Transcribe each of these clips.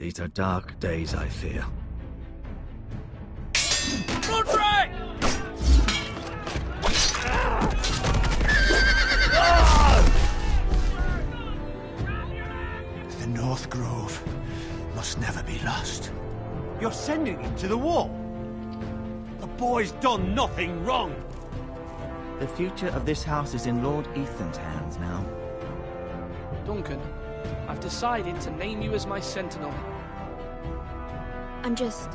These are dark days, I fear. Roderick! The North Grove must never be lost. You're sending him to the war? The boy's done nothing wrong. The future of this house is in Lord Ethan's hands now. Duncan, I've decided to name you as my sentinel. I'm just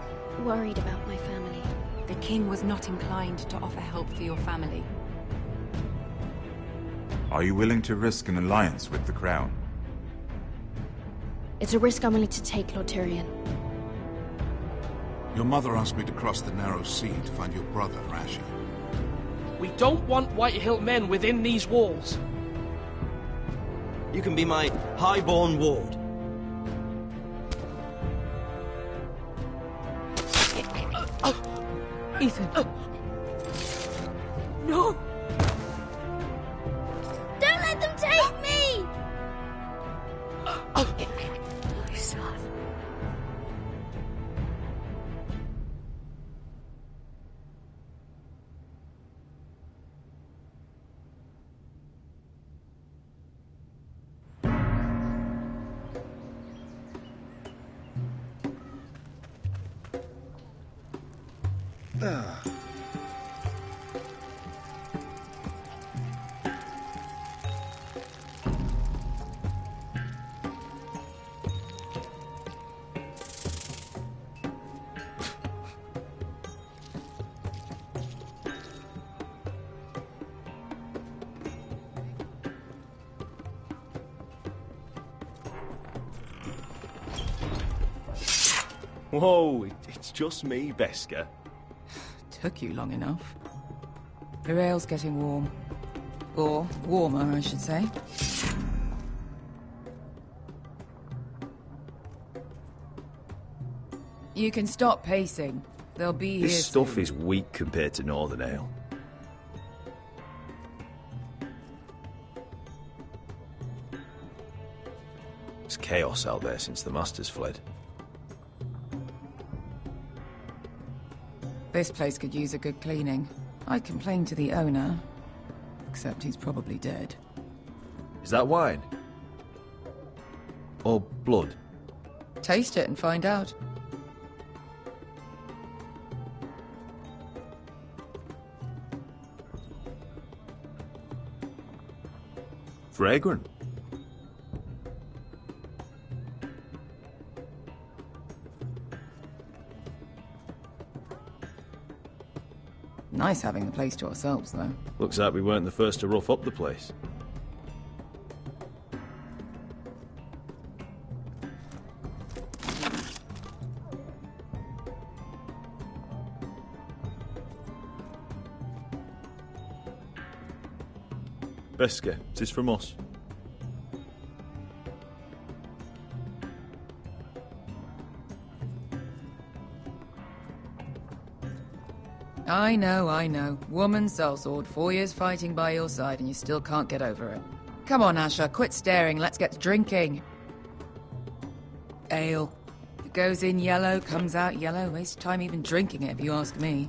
worried about my family. The king was not inclined to offer help for your family. Are you willing to risk an alliance with the Crown? It's a risk I'm willing to take, Lord Tyrion. Your mother asked me to cross the narrow sea to find your brother, Asher. We don't want Whitehill men within these walls. You can be my highborn ward. Ethan. No! Don't let them take me! My son. Whoa, it's just me, Beskha. Took you long enough. The ale's getting warm. Or warmer, I should say. You can stop pacing. They'll be here This stuff soon. is weak compared to Northern Ale. It's chaos out there since the Masters fled. This place could use a good cleaning. I complained to the owner, except he's probably dead. Is that wine? Or blood? Taste it and find out. Fragrant. Nice having the place to ourselves, though. Looks like we weren't the first to rough up the place. Beskha, 'tis from us. I know. Woman sellsword, 4 years fighting by your side and you still can't get over it. Come on, Asher, quit staring, let's get to drinking. Ale. It goes in yellow, comes out yellow. Waste time even drinking it, if you ask me.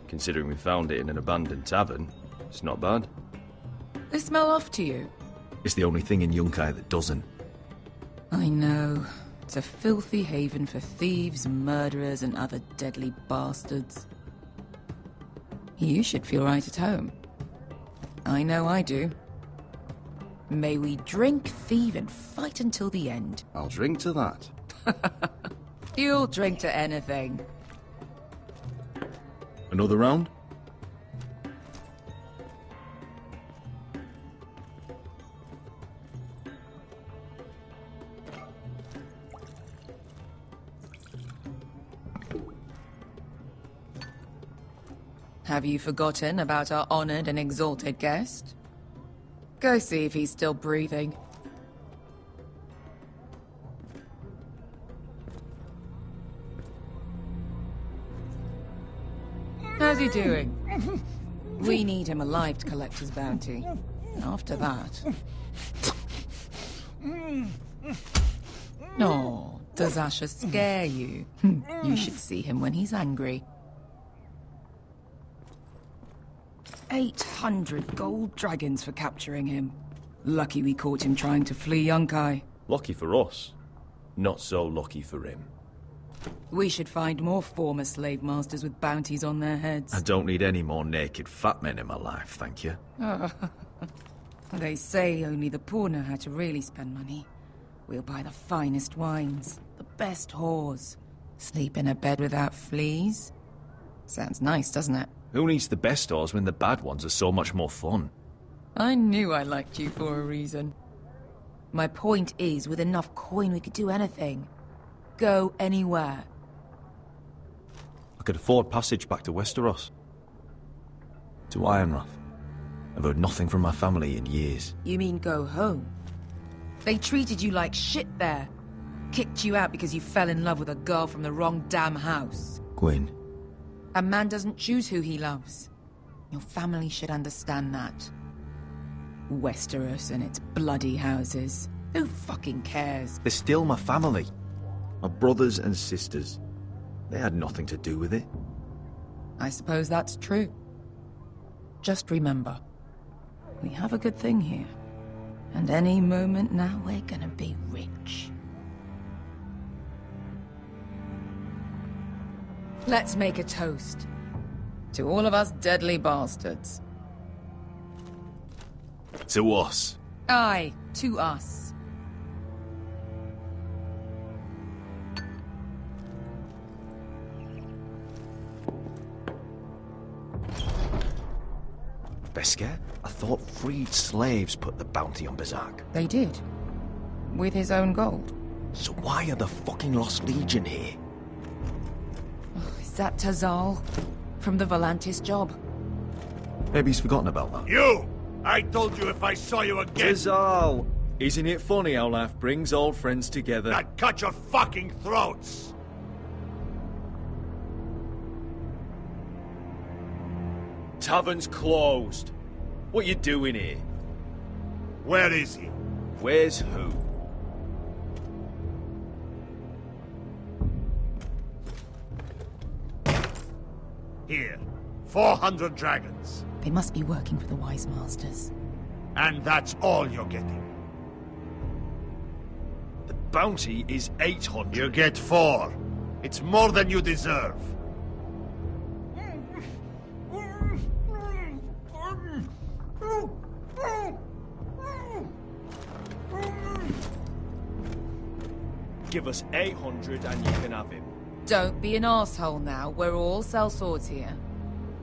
Considering we found it in an abandoned tavern, it's not bad. They smell off to you. It's the only thing in Yunkai that doesn't. I know. It's a filthy haven for thieves, murderers, and other deadly bastards. You should feel right at home. I know I do. May we drink, thieve, and fight until the end. I'll drink to that. You'll drink to anything. Another round? Have you forgotten about our honored and exalted guest? Go see if he's still breathing. How's he doing? We need him alive to collect his bounty. After that... Oh, Does Asher scare you? You should see him when he's angry. 800 gold dragons for capturing him. Lucky we caught him trying to flee Yunkai. Lucky for us. Not so lucky for him. We should find more former slave masters with bounties on their heads. I don't need any more naked fat men in my life, thank you. They say only the poor know how to really spend money. We'll buy the finest wines, the best whores. Sleep in a bed without fleas? Sounds nice, doesn't it? Who needs the best whores when the bad ones are so much more fun? I knew I liked you for a reason. My point is, with enough coin we could do anything. Go anywhere. I could afford passage back to Westeros. To Ironrath. I've heard nothing from my family in years. You mean go home? They treated you like shit there. Kicked you out because you fell in love with a girl from the wrong damn house. Gwyn. A man doesn't choose who he loves. Your family should understand that. Westeros and its bloody houses. Who fucking cares? They're still my family. My brothers and sisters. They had nothing to do with it. I suppose that's true. Just remember, we have a good thing here. And any moment now we're gonna be rich. Let's make a toast. To all of us deadly bastards. To us. Aye, to us. Beskar? I thought freed slaves put the bounty on Berserk. They did. With his own gold. So why are the fucking Lost Legion here? Is that Tazal? From the Volantis job? Maybe he's forgotten about that. You! I told you if I saw you again... Tazal! Isn't it funny how life brings old friends together? I'd cut your fucking throats! Tavern's closed. What you doing here? Where is he? Where's who? Here. 400 dragons. They must be working for the Wise Masters. And that's all you're getting. The bounty is 800. You get 4. It's more than you deserve. Give us 800 and you can have him. Don't be an asshole now. We're all sellswords here.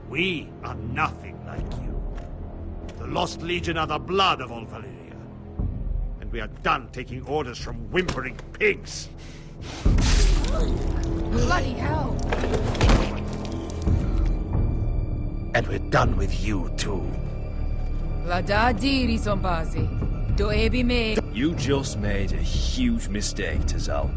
We are nothing like you. The Lost Legion are the blood of all Valyria. And we are done taking orders from whimpering pigs. Bloody hell! And we're done with you, too. La da diri sombazi. Do ebi me. You just made a huge mistake, Tazal.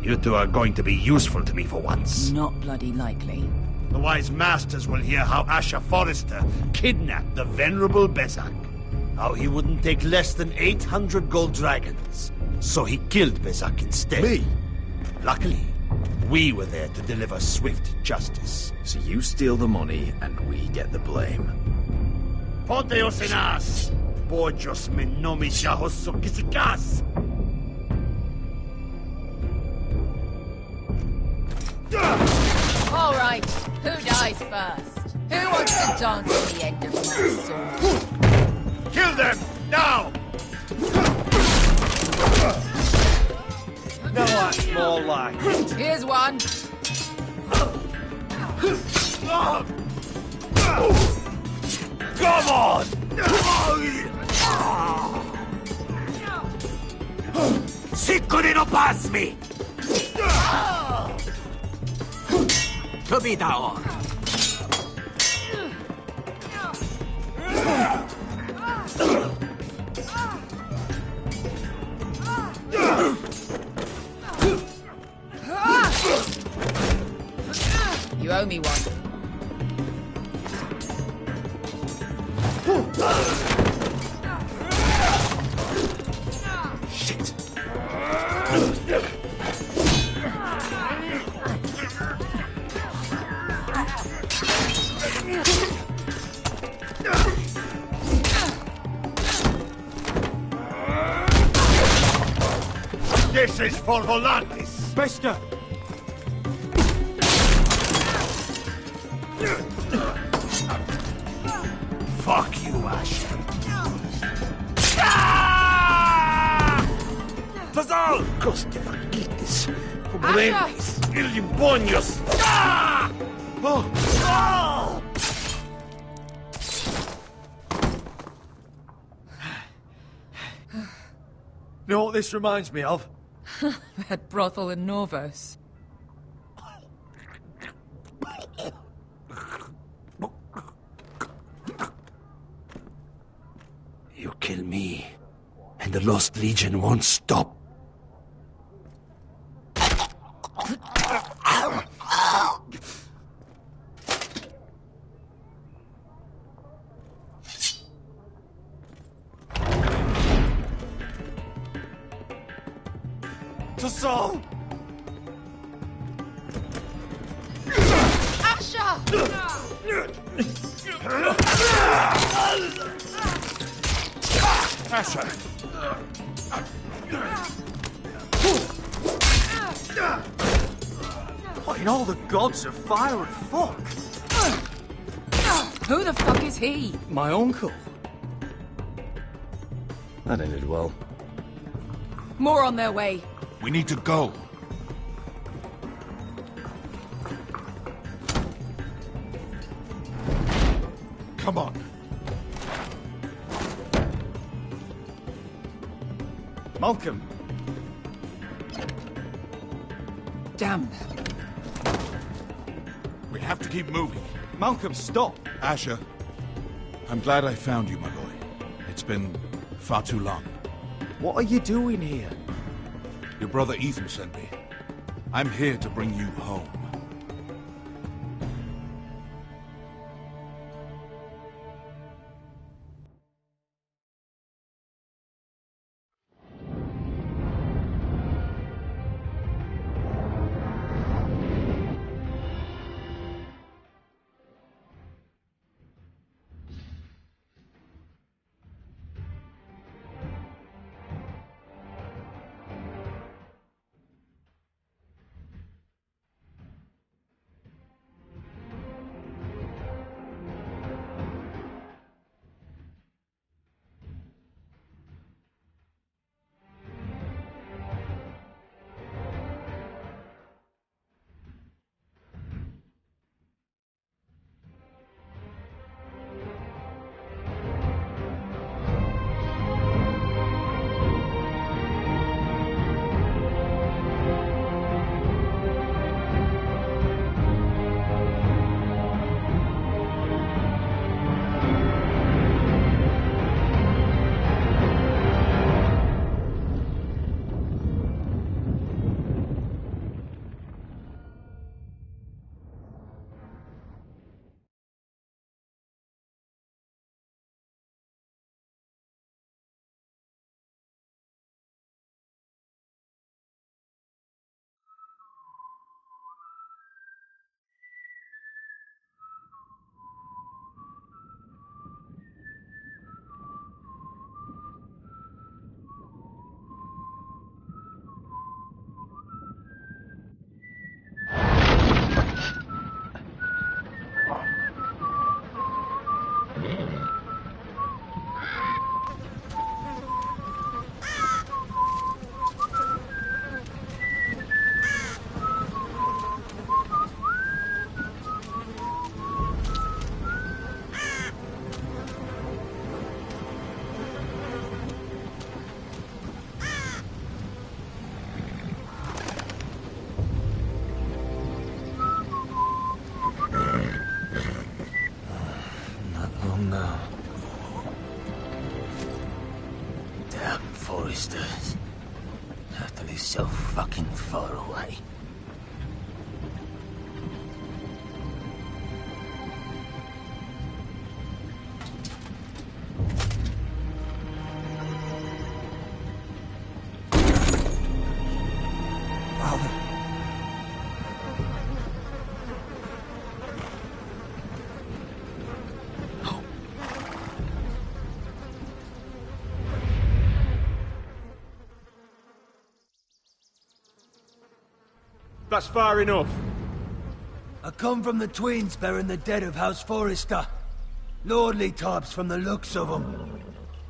You two are going to be useful to me for once. Not bloody likely. The Wise Masters will hear how Asher Forrester kidnapped the venerable Bezzak. How he wouldn't take less than 800 gold dragons. So he killed Bezzak instead. Me? Luckily, we were there to deliver swift justice. So you steal the money and we get the blame. Ponteos en as! Bojos me nomi jahoso kisikas! All right, who dies first? Who wants to dance at the end of my sword? Kill them! Now! Now that's more like it. Here's one. Come on! Siccone no pasmi! Tobidao! You owe me one. Shit! This is for Volantis! Bester! Fuck you, Ash. Fazal! Coste faquitis, pobremis, illimbonios! Oh! You know what this reminds me of? That brothel in Norvos. You kill me, and the Lost Legion won't stop. To Saul! Asher! What in all the gods of fire and fuck? Who the fuck is he? My uncle. That ended well. More on their way. We need to go. Come on. Malcolm. Damn. We have to keep moving. Malcolm, stop. Asher, I'm glad I found you, my boy. It's been far too long. What are you doing here? Your brother Ethan sent me. I'm here to bring you home. Foresters. Utterly so fucking far away. Father. That's far enough. I come from the twins bearing the dead of House Forrester. Lordly types from the looks of them.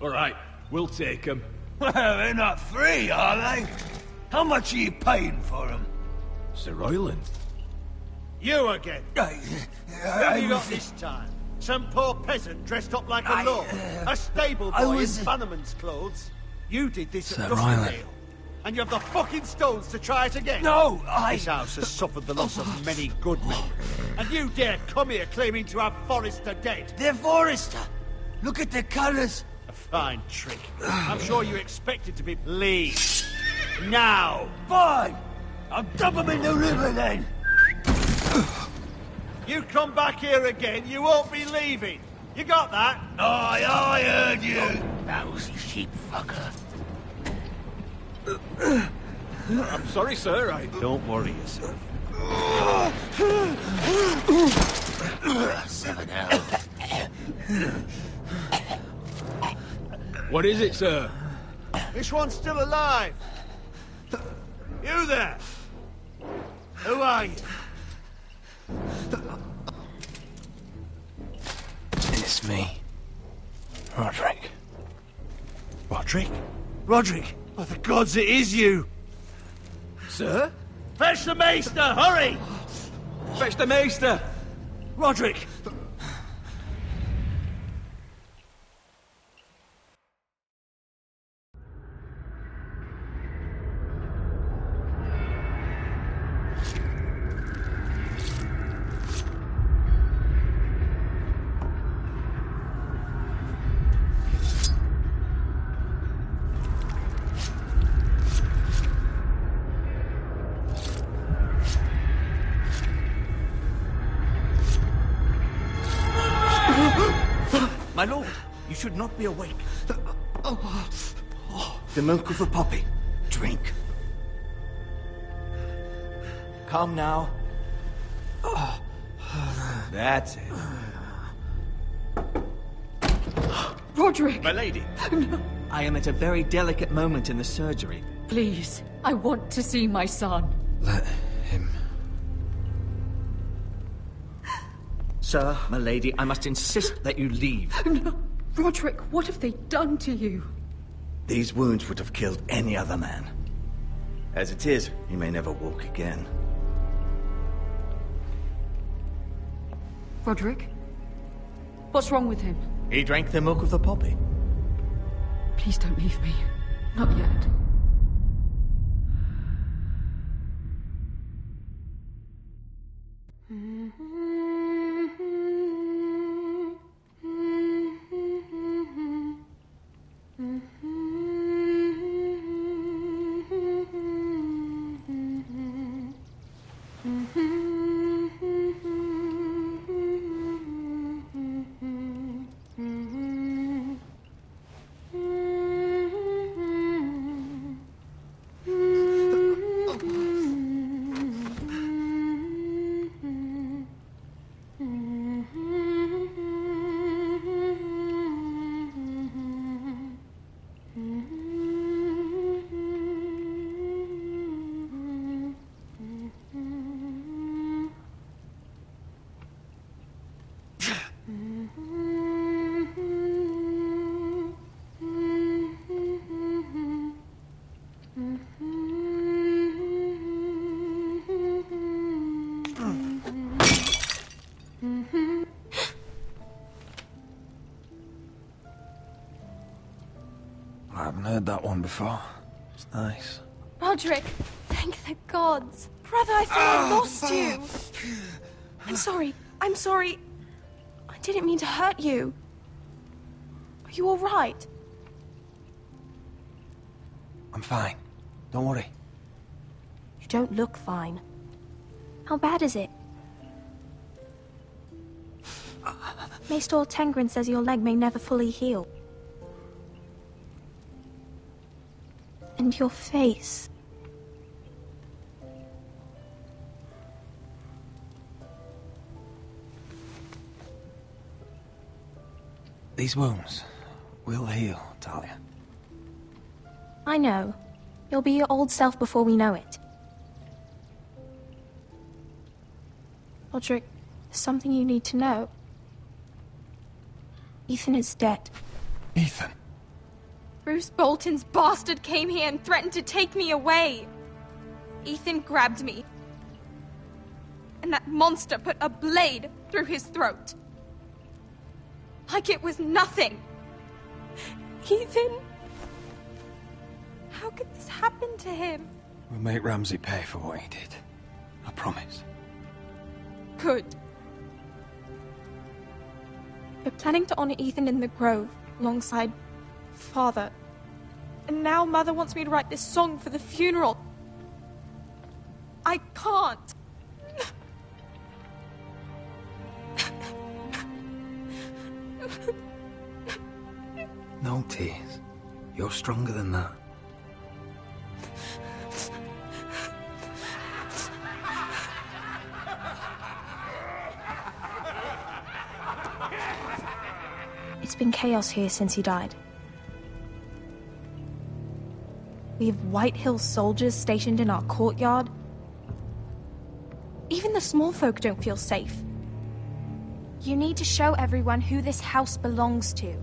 All right, we'll take them. Well, they're not free, are they? How much are you paying for them? Sir Royland. You again. What have you got this time? Some poor peasant dressed up like a lord? A stable boy in Bannerman's clothes? You did this at Dusterdale. And you have the fucking stones to try it again? No, This house has suffered the loss of many good men. And you dare come here claiming to have Forrester dead? They're Forrester. Look at the colours. A fine trick. I'm sure you expected to be... Leave. Now. Fine. I'll dump them in the river then. You come back here again, you won't be leaving. You got that? Aye, I heard you. Lousy sheep fucker. I'm sorry, sir. Don't worry yourself. 7 out. What is it, sir? This one's still alive. You there? Who are you? It's me. Roderick. Roderick? Roderick! By the gods, it is you! Sir? Fetch the maester, hurry! Fetch the maester! Roderick! My lord, you should not be awake. The milk of the poppy. Drink. Calm now. That's it. Roderick! My lady. No. I am at a very delicate moment in the surgery. Please, I want to see my son. Let him... Sir, my lady, I must insist that you leave. No. Roderick, what have they done to you? These wounds would have killed any other man. As it is, he may never walk again. Roderick? What's wrong with him? He drank the milk of the poppy. Please don't leave me. Not yet. I haven't heard that one before. It's nice. Roderick, thank the gods. Brother, I thought I lost you. I'm sorry. I'm sorry. I didn't mean to hurt you. Are you all right? I'm fine. Don't worry. You don't look fine. How bad is it? Maester Tengrin says your leg may never fully heal. And your face. These wounds will heal, Talia. I know. You'll be your old self before we know it. Roderick, there's something you need to know. Ethan is dead. Ethan? Bruce Bolton's bastard came here and threatened to take me away. Ethan grabbed me. And that monster put a blade through his throat. Like it was nothing. Ethan... How could this happen to him? We'll make Ramsay pay for what he did. I promise. Good. We're planning to honor Ethan in the Grove, alongside Father. And now Mother wants me to write this song for the funeral. I can't. No tears. You're stronger than that. It's been chaos here since he died. We have White Hill soldiers stationed in our courtyard. Even the small folk don't feel safe. You need to show everyone who this house belongs to.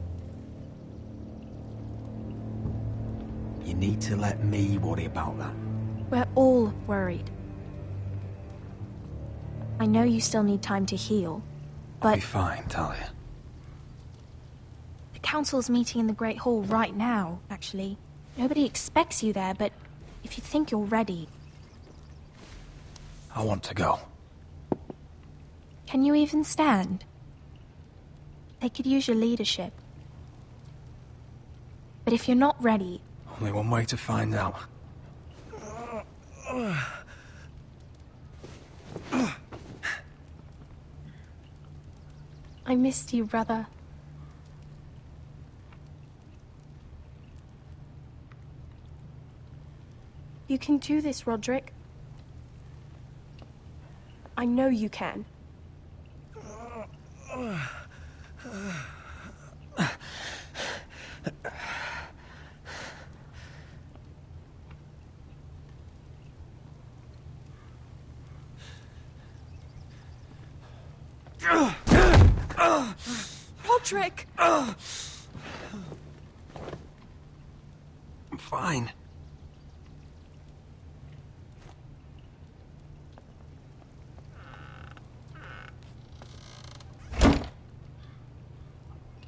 You need to let me worry about that. We're all worried. I know you still need time to heal, but... I'll be fine, Talia. The council's meeting in the Great Hall right now, actually. Nobody expects you there, but if you think you're ready... I want to go. Can you even stand? They could use your leadership. But if you're not ready... Only one way to find out. I missed you, brother. You can do this, Roderick. I know you can. Roderick! I'm fine.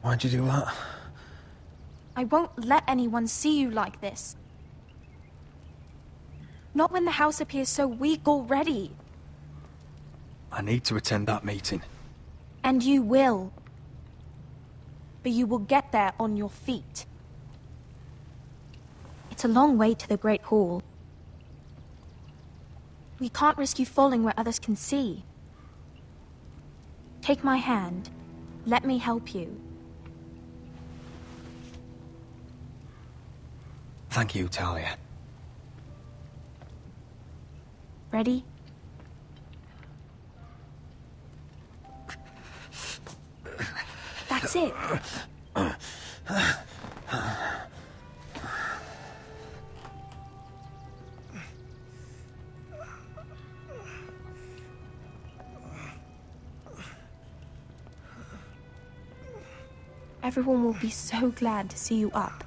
Why'd you do that? I won't let anyone see you like this. Not when the house appears so weak already. I need to attend that meeting. And you will. But you will get there on your feet. It's a long way to the Great Hall. We can't risk you falling where others can see. Take my hand. Let me help you. Thank you, Talia. Ready? That's it. Everyone will be so glad to see you up.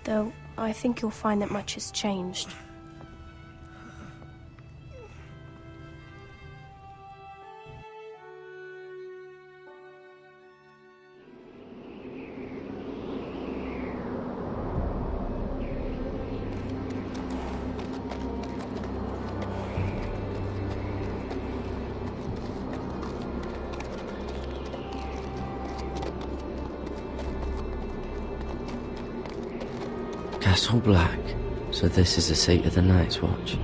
Though, I think you'll find that much has changed. Castle Black. So this is the seat of the Night's Watch.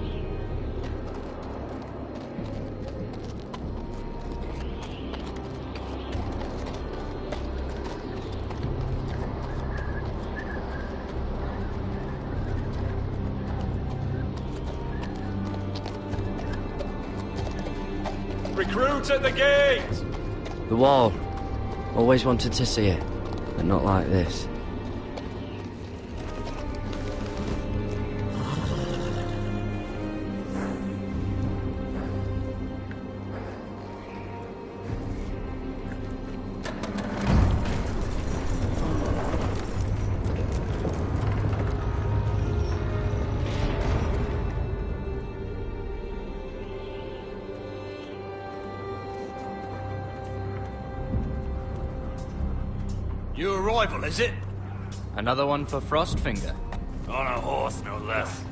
Recruits at the gate! The wall. Always wanted to see it, but not like this. New arrival, is it? Another one for Frostfinger. On a horse, no less.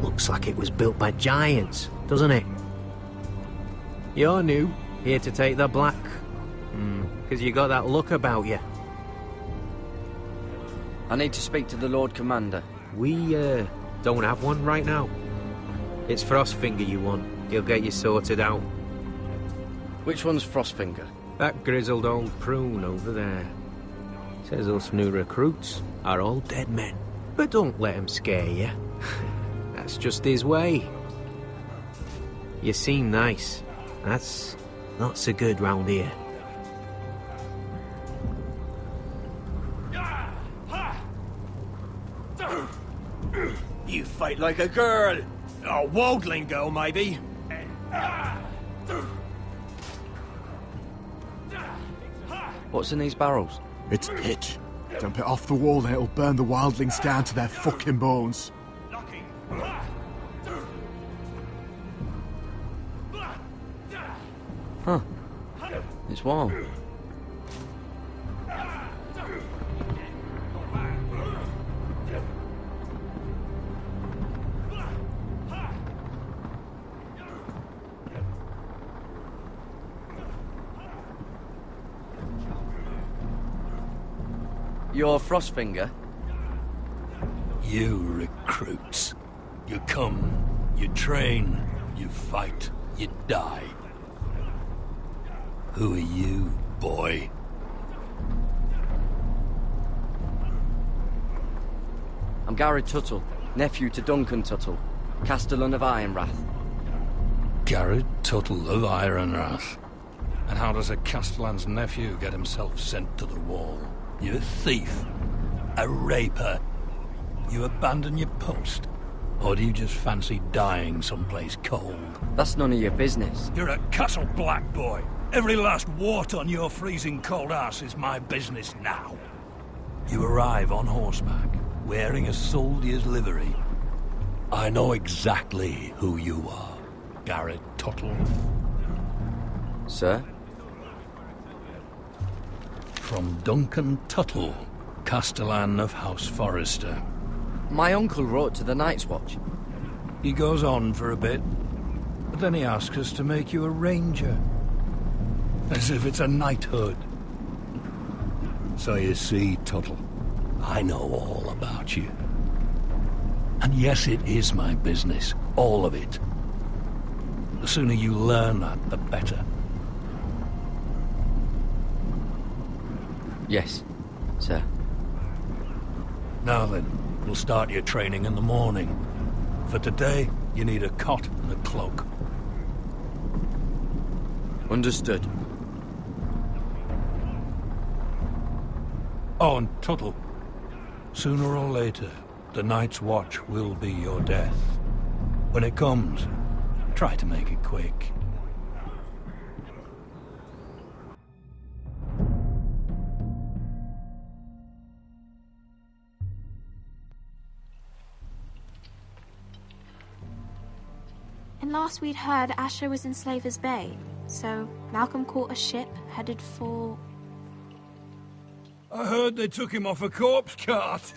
Looks like it was built by giants, doesn't it? You're new, here to take the black. Because you got that look about you. I need to speak to the Lord Commander. We, don't have one right now. It's Frostfinger you want. He'll get you sorted out. Which one's Frostfinger? That grizzled old prune over there. Says us new recruits are all dead men. But don't let him scare you. That's just his way. You seem nice. That's not so good round here. You fight like a girl. A wildling girl, maybe. What's in these barrels? It's pitch. Dump it off the wall and it'll burn the wildlings down to their fucking bones. Huh. It's warm. You're Frostfinger? You recruits. You come, you train, you fight, you die. Who are you, boy? I'm Garrett Tuttle, nephew to Duncan Tuttle, Castellan of Ironrath. Garrett Tuttle of Ironrath. And how does a Castellan's nephew get himself sent to the wall? You're a thief, a raper. You abandon your post, or do you just fancy dying someplace cold? That's none of your business. You're a Castle Black boy. Every last wart on your freezing cold ass is my business now. You arrive on horseback, wearing a soldier's livery. I know exactly who you are, Garrett Tuttle. Sir? From Duncan Tuttle, Castellan of House Forrester. My uncle wrote to the Night's Watch. He goes on for a bit, but then he asks us to make you a ranger. As if it's a knighthood. So you see, Tuttle, I know all about you. And yes, it is my business, all of it. The sooner you learn that, the better. Yes, sir. Now then, we'll start your training in the morning. For today, you need a cot and a cloak. Understood. Oh, and Tuttle, sooner or later, the Night's Watch will be your death. When it comes, try to make it quick. And last we'd heard, Asher was in Slaver's Bay, so Malcolm caught a ship headed for... I heard they took him off a corpse cart.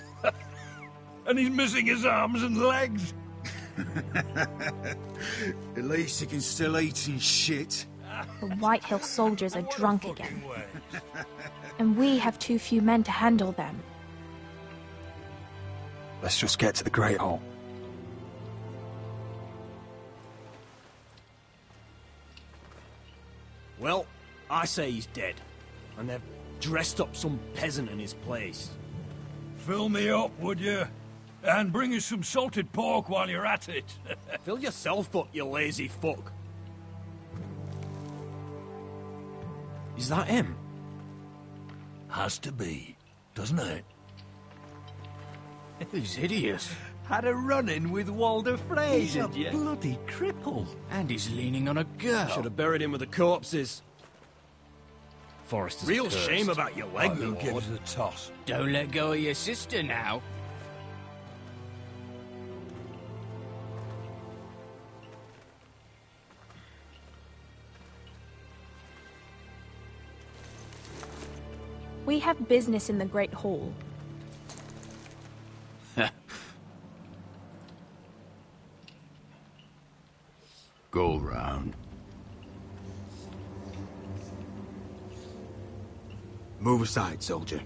And he's missing his arms and legs. At least he can still eat and shit. The Whitehill soldiers are drunk again. And we have too few men to handle them. Let's just get to the Great Hall. Well, I say he's dead. And they've dressed up some peasant in his place. Fill me up, would you? And bring us some salted pork while you're at it. Fill yourself up, you lazy fuck. Is that him? Has to be, doesn't it? He's hideous. Had a run-in with Walder Frey, He's a did you? bloody cripple. And he's leaning on a girl. Should have buried him with the corpses. Forrester's Real cursed. shame about your leg, Who Lord. gives a toss? Don't let go of your sister now. We have business in the Great Hall. Go round. Move aside, soldier.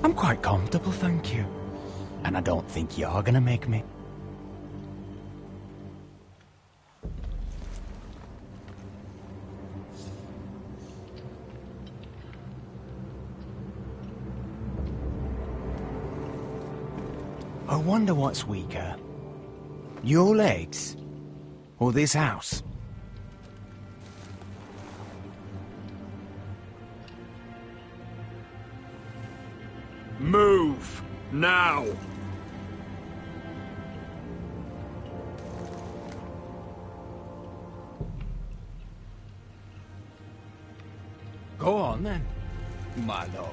I'm quite comfortable, thank you. And I don't think you're gonna make me. I wonder what's weaker. Your legs? Or this house? Move! Now! Go on then, my lord.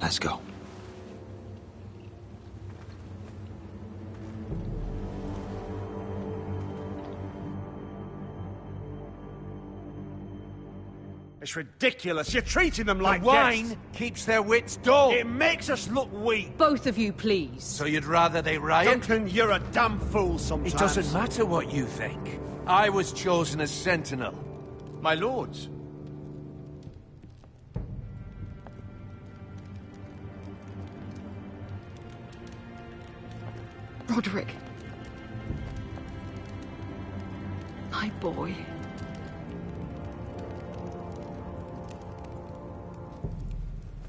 Let's go. It's ridiculous. You're treating them like wine guests. keeps their wits dull. It makes us look weak. Both of you, please. So you'd rather they riot? Duncan, you're a damn fool sometimes. It doesn't matter what you think. I was chosen as sentinel. My lords. Roderick. My boy.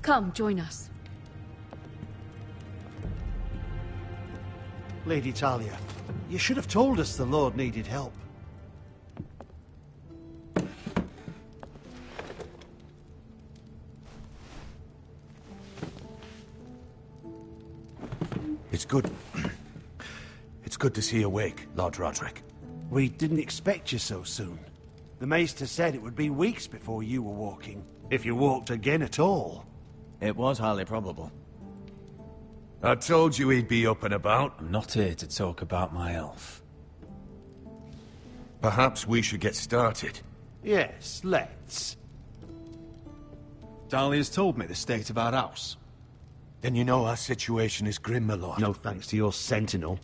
Come, join us. Lady Talia, you should have told us the Lord needed help. It's good. It's good to see you awake, Lord Roderick. We didn't expect you so soon. The Maester said it would be weeks before you were walking, if you walked again at all. It was highly probable. I told you he'd be up and about. I'm not here to talk about my elf. Perhaps we should get started. Yes, let's. Dahlia's told me the state of our house. Then you know our situation is grim, my lord. No thanks to your sentinel.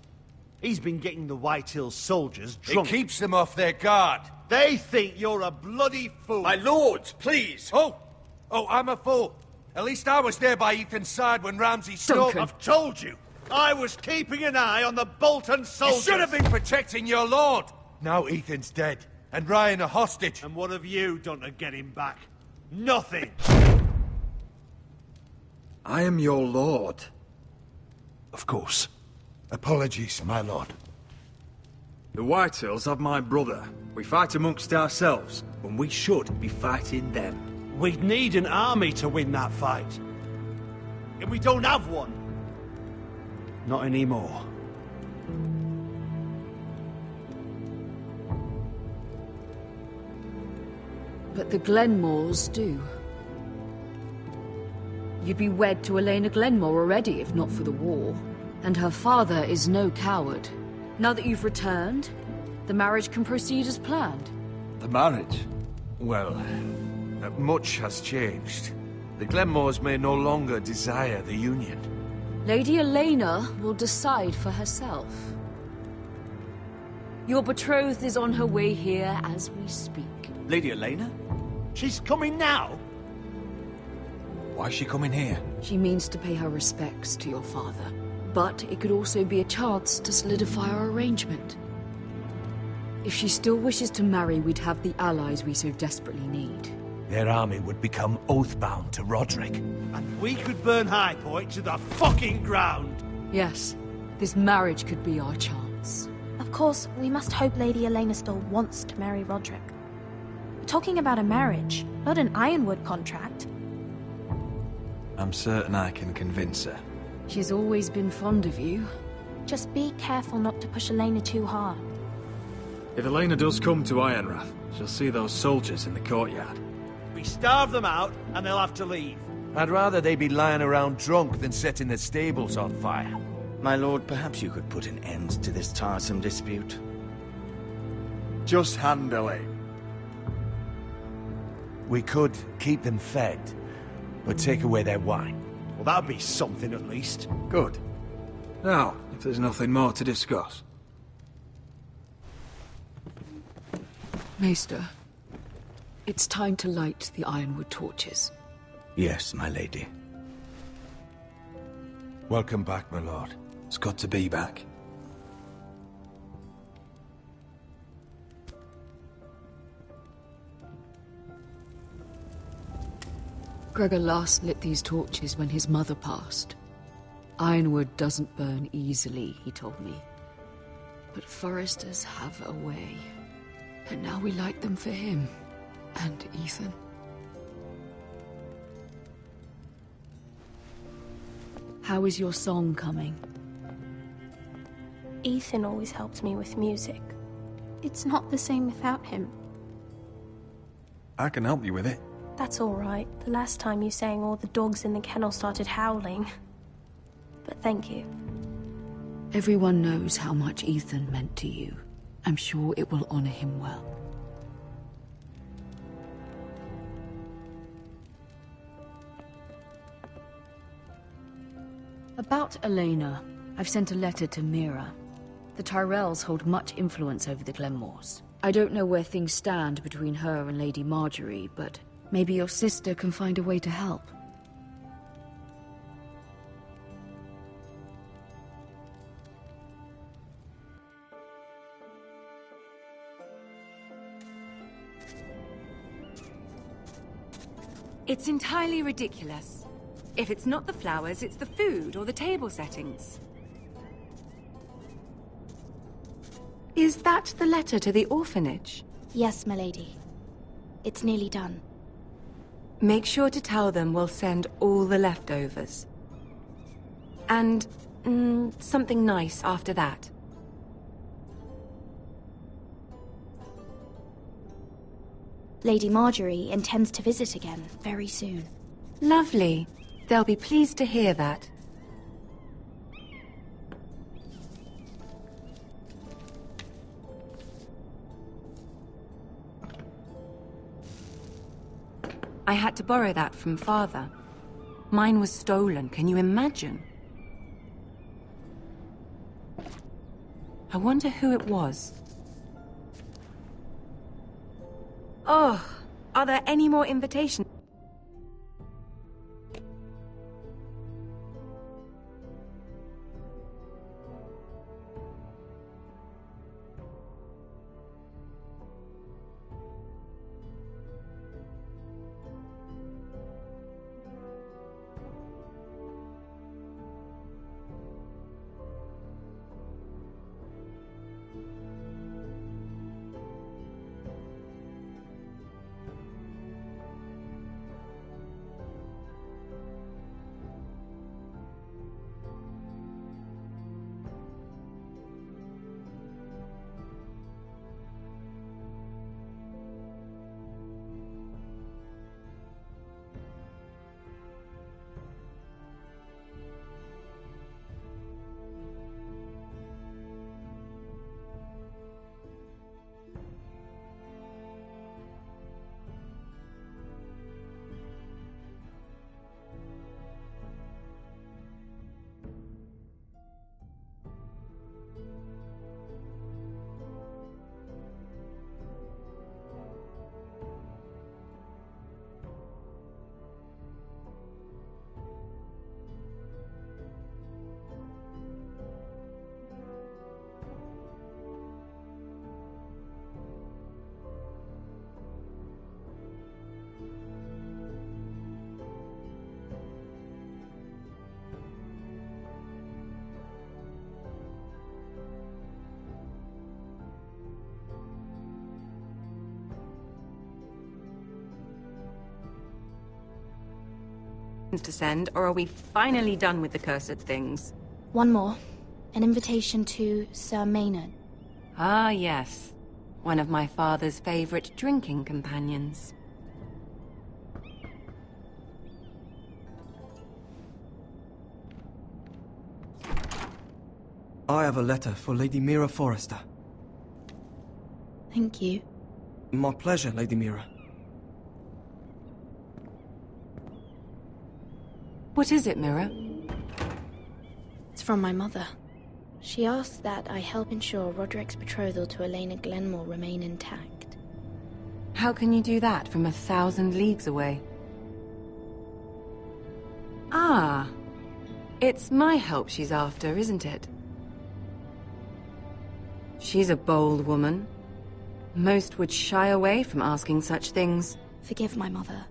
He's been getting the White Hills soldiers drunk. It keeps them off their guard. They think you're a bloody fool. My lords, please! Oh, I'm a fool. At least I was there by Ethan's side when Ramsay stole... I've told you. I was keeping an eye on the Bolton soldiers. You should have been protecting your lord. Now Ethan's dead, and Ryan a hostage. And what have you done to get him back? Nothing. I am your lord. Of course. Apologies, my lord. The Whitehills have my brother. We fight amongst ourselves, when we should be fighting them. We'd need an army to win that fight. And we don't have one. Not anymore. But the Glenmores do. You'd be wed to Elena Glenmore already, if not for the war. And her father is no coward. Now that you've returned, the marriage can proceed as planned. The marriage? Well, much has changed. The Glenmores may no longer desire the union. Lady Elena will decide for herself. Your betrothed is on her way here as we speak. Lady Elena? She's coming now? Why is she coming here? She means to pay her respects to your father. But it could also be a chance to solidify our arrangement. If she still wishes to marry, we'd have the allies we so desperately need. Their army would become oath-bound to Roderick. And we could burn High Point to the fucking ground. Yes, This marriage could be our chance. Of course, we must hope Lady Elena still wants to marry Roderick. We're talking about a marriage, not an Ironwood contract. I'm certain I can convince her. She's always been fond of you. Just be careful not to push Elena too hard. If Elena does come to Ironrath, she'll see those soldiers in the courtyard. We starve them out, and they'll have to leave. I'd rather they be lying around drunk than setting the stables on fire. My lord, perhaps you could put an end to this tiresome dispute. Just handle it. We could keep them fed, but take away their wine. Well, that'd be something at least. Good. Now, if there's nothing more to discuss. Maester, it's time to light the Ironwood torches. Yes, my lady. Welcome back, my lord. It's good to be back. Gregor last lit these torches when his mother passed. Ironwood doesn't burn easily, he told me. But foresters have a way. And now we light them for him. And Ethan. How is your song coming? Ethan always helped me with music. It's not the same without him. I can help you with it. That's all right. The last time you sang, all the dogs in the kennel started howling. But thank you. Everyone knows how much Ethan meant to you. I'm sure it will honor him well. About Elena, I've sent a letter to Mira. The Tyrells hold much influence over the Glenmores. I don't know where things stand between her and Lady Marjorie, but maybe your sister can find a way to help. It's entirely ridiculous. If it's not the flowers, it's the food or the table settings. Is that the letter to the orphanage? Yes, my lady. It's nearly done. Make sure to tell them we'll send all the leftovers. And, something nice after that. Lady Marjorie intends to visit again very soon. Lovely. They'll be pleased to hear that. I had to borrow that from Father. Mine was stolen, can you imagine? I wonder who it was. Oh, are there any more invitations? invitations to send, or are we finally done with the cursed things? One more. An invitation to Sir Maynard. Ah, yes. One of my father's favorite drinking companions. I have a letter for Lady Mira Forrester. Thank you. My pleasure, Lady Mira. What is it, Mira? It's from my mother. She asks that I help ensure Roderick's betrothal to Elena Glenmore remain intact. How can you do that from 1,000 leagues away? Ah, it's my help she's after, isn't it? She's a bold woman. Most would shy away from asking such things. Forgive my mother.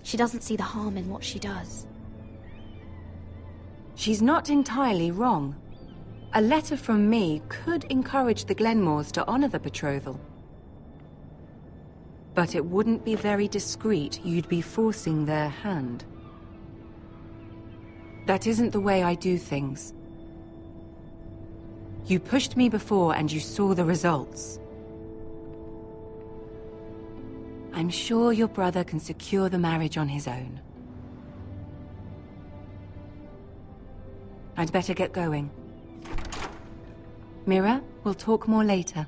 She doesn't see the harm in what she does. She's not entirely wrong. A letter from me could encourage the Glenmores to honor the betrothal. But it wouldn't be very discreet. You'd be forcing their hand. That isn't the way I do things. You pushed me before and you saw the results. I'm sure your brother can secure the marriage on his own. I'd better get going. Mira, we'll talk more later.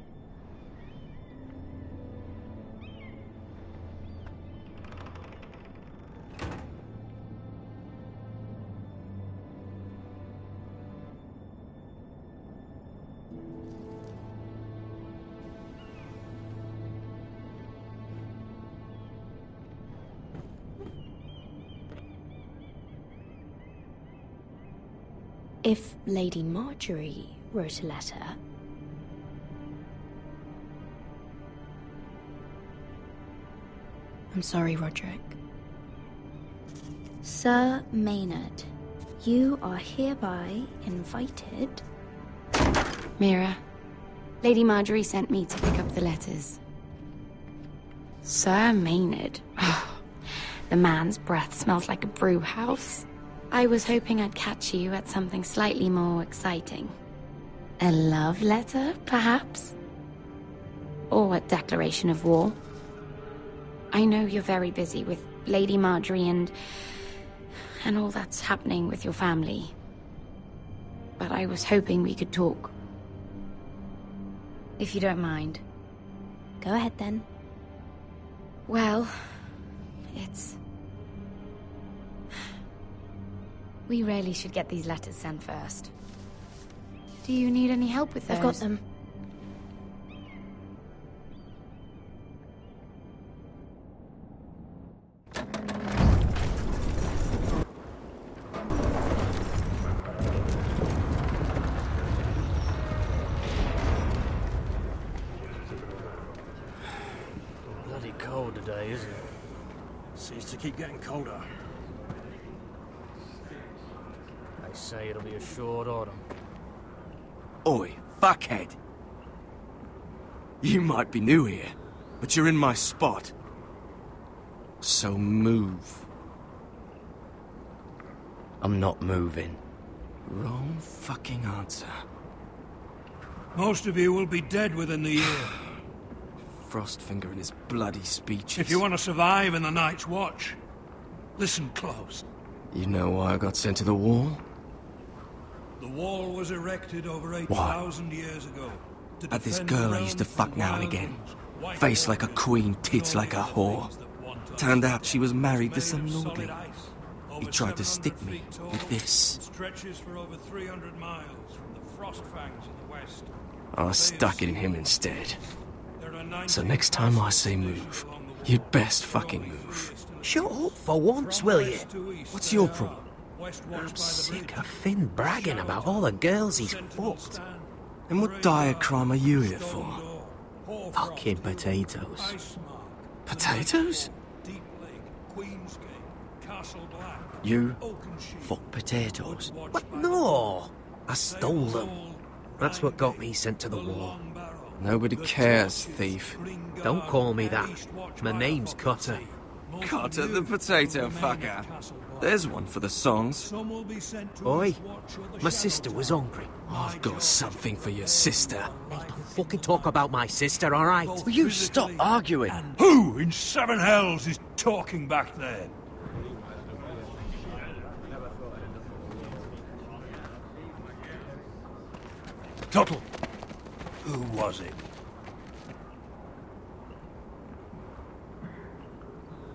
If Lady Marjorie wrote a letter... I'm sorry, Roderick. Sir Maynard, you are hereby invited... Mira, Lady Marjorie sent me to pick up the letters. Sir Maynard? The man's breath smells like a brew house. I was hoping I'd catch you at something slightly more exciting. A love letter, perhaps? Or a declaration of war? I know you're very busy with Lady Marjorie and all that's happening with your family. But I was hoping we could talk. If you don't mind. Go ahead then. Well, it's... We really should get these letters sent first. Do you need any help with those? I've got them. Bloody cold today, isn't it? Seems to keep getting colder. They say it'll be a short autumn. Oi, fuckhead. You might be new here, but you're in my spot. So move. I'm not moving. Wrong fucking answer. Most of you will be dead within the year. Frostfinger and his bloody speeches. If you want to survive in the Night's Watch, listen close. You know why I got sent to the wall? The wall was erected over 8,000 years ago. At this girl I used to fuck now and again. Face like a queen, tits like a whore. Turned out she was married to some lordly. He tried to stick me with this. Stretches for over 300 miles from the Frostfangs in the west. I stuck it in him instead. So next time I say move, you'd best fucking move. Shut up for once, will you? What's your problem? I'm sick of Finn bragging about all the girls he's fucked. And what dire crime are you here for? Fucking potatoes. Potatoes? You fuck potatoes? What? No! I stole them. That's what got me sent to the war. Nobody cares, thief. Don't call me that. My name's Cutter. Cotter the potato fucker. There's one for the songs. Oi, my sister was hungry. I've got something for your sister. Hey, don't fucking talk about my sister, all right? Will you stop arguing? Who in seven hells is talking back there? Tuttle. Who was it?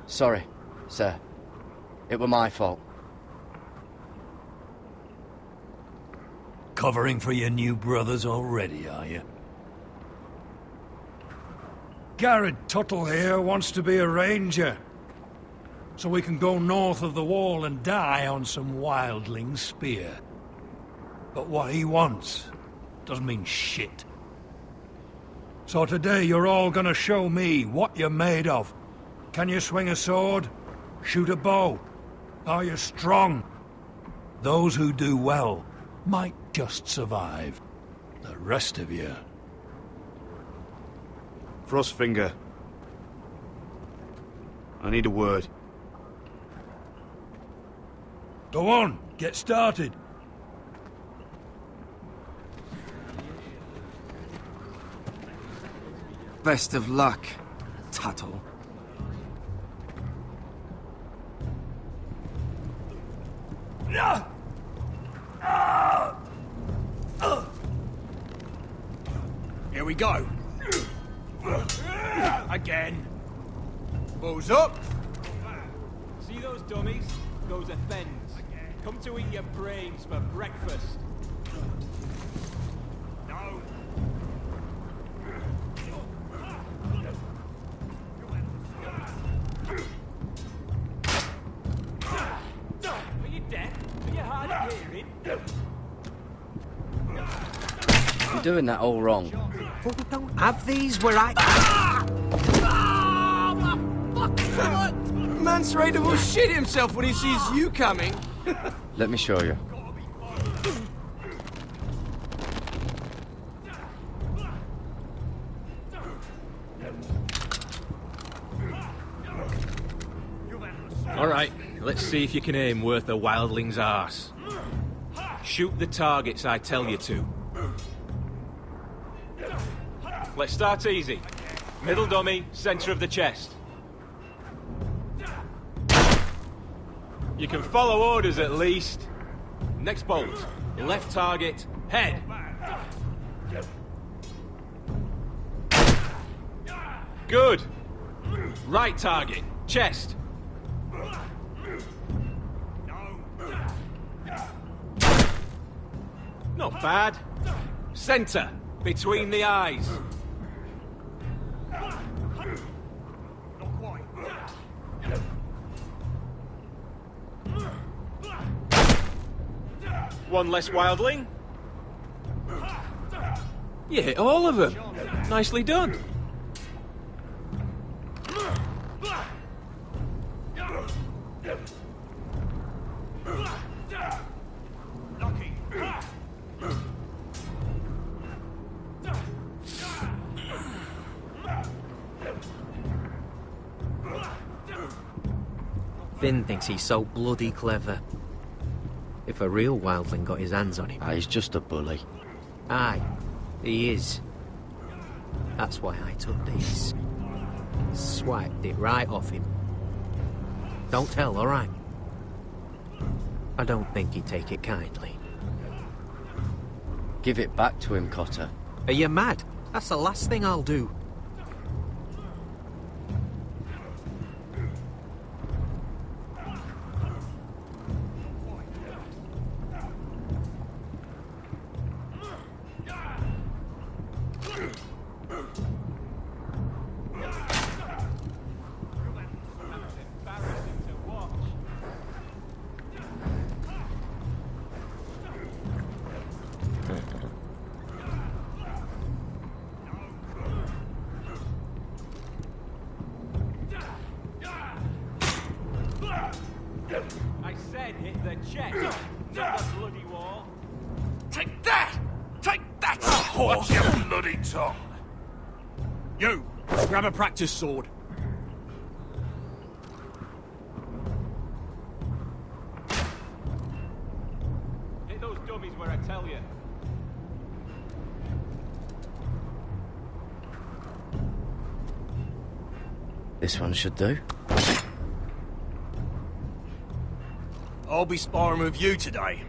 Sorry, sir. It were my fault. Covering for your new brothers already, are you? Garrett Tuttle here wants to be a ranger. So we can go north of the wall and die on some wildling spear. But what he wants doesn't mean shit. So today you're all gonna show me what you're made of. Can you swing a sword? Shoot a bow? Are you strong? Those who do well might just survive. The rest of you... Frostfinger. I need a word. Go on, get started. Best of luck, Tuttle. Here we go. Again. Balls up. See those dummies? Those are Thens. Come to eat your brains for breakfast. No. Are you deaf? Are you hard of hearing? You're doing that all wrong. Oh, we don't have these where I... Mance Rayder will shit himself when he sees you coming. Let me show you. All right, let's see if you can aim worth a wildling's arse. Shoot the targets I tell you to. Let's start easy. Middle dummy, center of the chest. You can follow orders at least. Next bolt. Left target, head. Good. Right target, chest. Not bad. Center, between the eyes. One less wildling. You hit all of them. Nicely done. Finn thinks he's so bloody clever. If a real wildling got his hands on him... He's just a bully. Aye, he is. That's why I took these. Swiped it right off him. Don't tell, all right? I don't think he'd take it kindly. Give it back to him, Cotter. Are you mad? That's the last thing I'll do. I said hit the chest, not the bloody wall. Take that! Take that! Watch your bloody tongue! You, grab a practice sword. dummies where I tell you. This one should do. I'll be sparring with you today.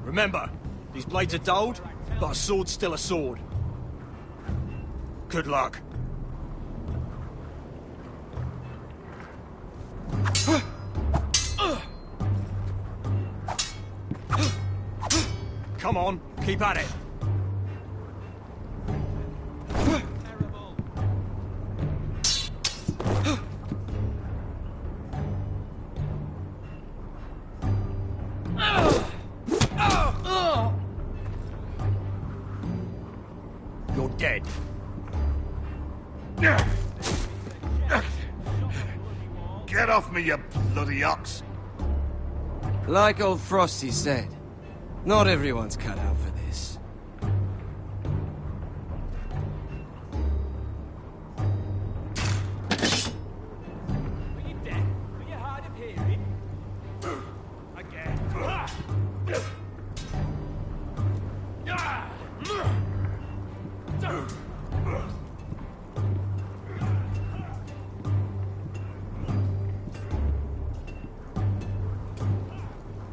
Remember, these blades are dulled, but a sword's still a sword. Good luck. Come on, keep at it. You're dead. Get off me, you bloody ox! Like old Frosty said, not everyone's cut out for this. Are you deaf? Are you hard of hearing? Again.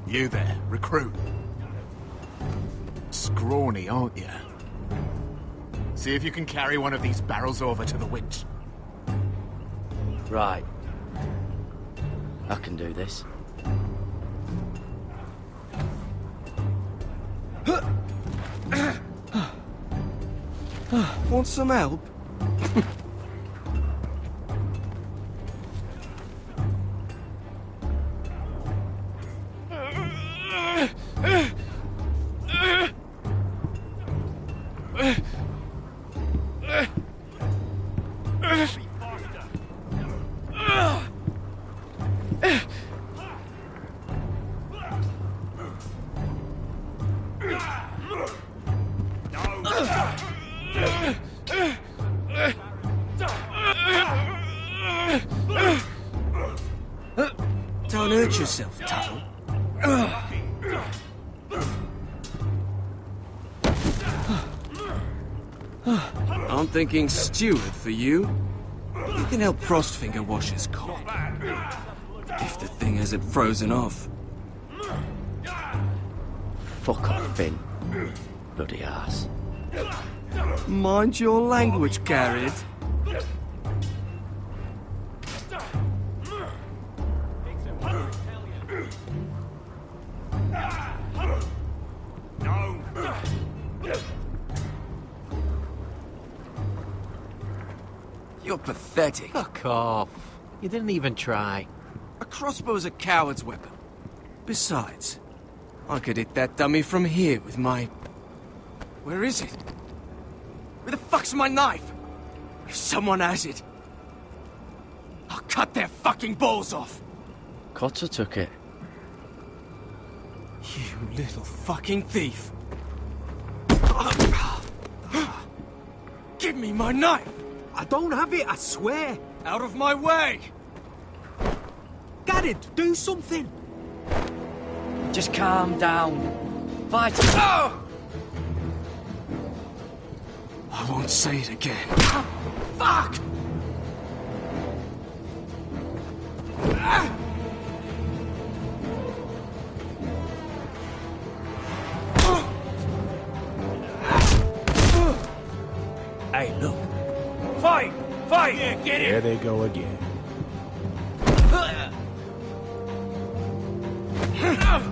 You there, recruit. Scrawny, aren't you? See if you can carry one of these barrels over to the winch. Right. I can do this. Want some help? Don't hurt yourself, Tuttle. I'm thinking steward for you. You can help Frostfinger wash his cock. If the thing hasn't frozen off. Fuck off, Finn. Bloody ass. Mind your language, Garrett. You're pathetic. Fuck off. You didn't even try. A crossbow's a coward's weapon. Besides, I could hit that dummy from here with my... Where is it? Where the fuck's my knife? If someone has it, I'll cut their fucking balls off. Cotter took it. You little fucking thief. Give me my knife! I don't have it, I swear. Out of my way! Garrett, do something. Just calm down. Fight it. Oh! I won't say it again. Fuck! Hey, look. Fight! Fight! Yeah, get it! There they go again. Get up!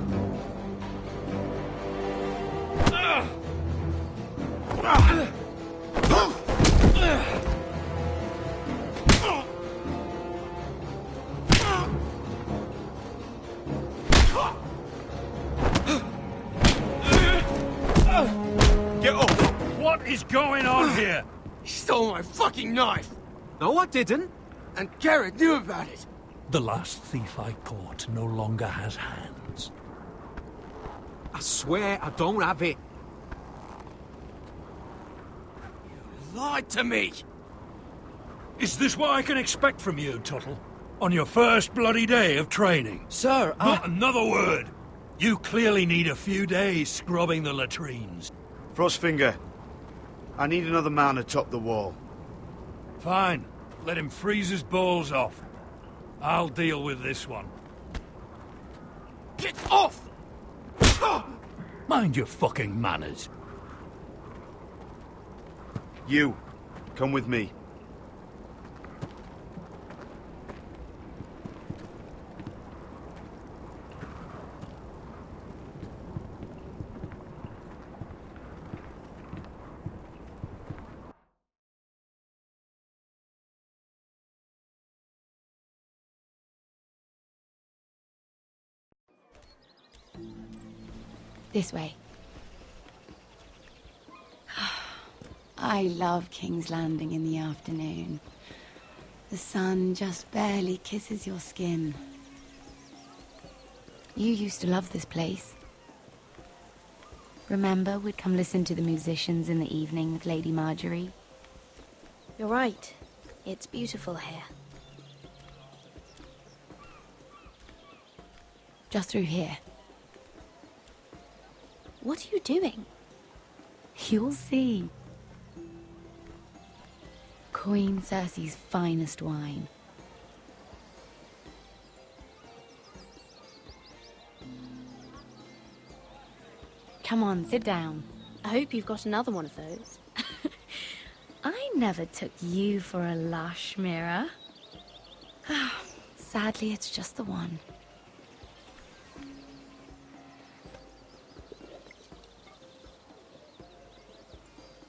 What is going on here? He stole my fucking knife! No, I didn't. And Garrett knew about it. The last thief I caught no longer has hands. I swear I don't have it. You lied to me! Is this what I can expect from you, Tuttle? On your first bloody day of training? Sir, Not another word! You clearly need a few days scrubbing the latrines. Frostfinger, I need another man atop the wall. Fine. Let him freeze his balls off. I'll deal with this one. Get off! Mind your fucking manners. You, come with me. This way. I love King's Landing in the afternoon. The sun just barely kisses your skin. You used to love this place. Remember, we'd come listen to the musicians in the evening with Lady Marjorie? You're right. It's beautiful here. Just through here. What are you doing? You'll see. Queen Cersei's finest wine. Come on, sit down. I hope you've got another one of those. I never took you for a lush, Mira. Sadly, it's just the one.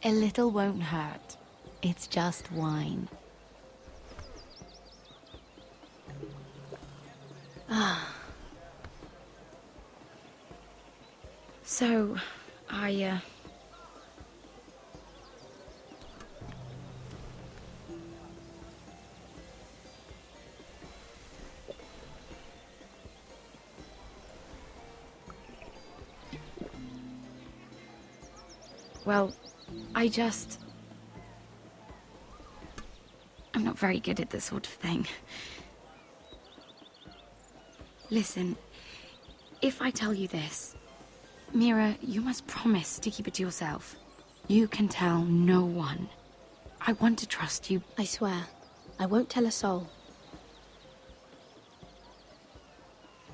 A little won't hurt. It's just wine. So, well, I'm not very good at this sort of thing. Listen, if I tell you this, Mira, you must promise to keep it to yourself. You can tell no one. I want to trust you. I swear, I won't tell a soul.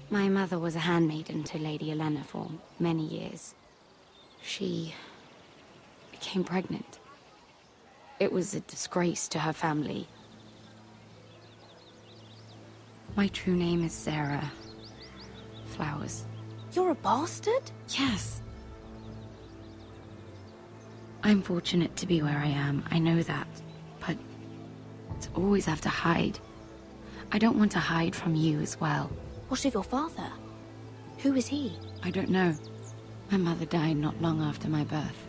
My mother was a handmaiden to Lady Olenna for many years. She became pregnant. It was a disgrace to her family. My true name is Sarah Flowers. You're a bastard? Yes. I'm fortunate to be where I am, I know that. But to always have to hide. I don't want to hide from you as well. What of your father? Who is he? I don't know. My mother died not long after my birth.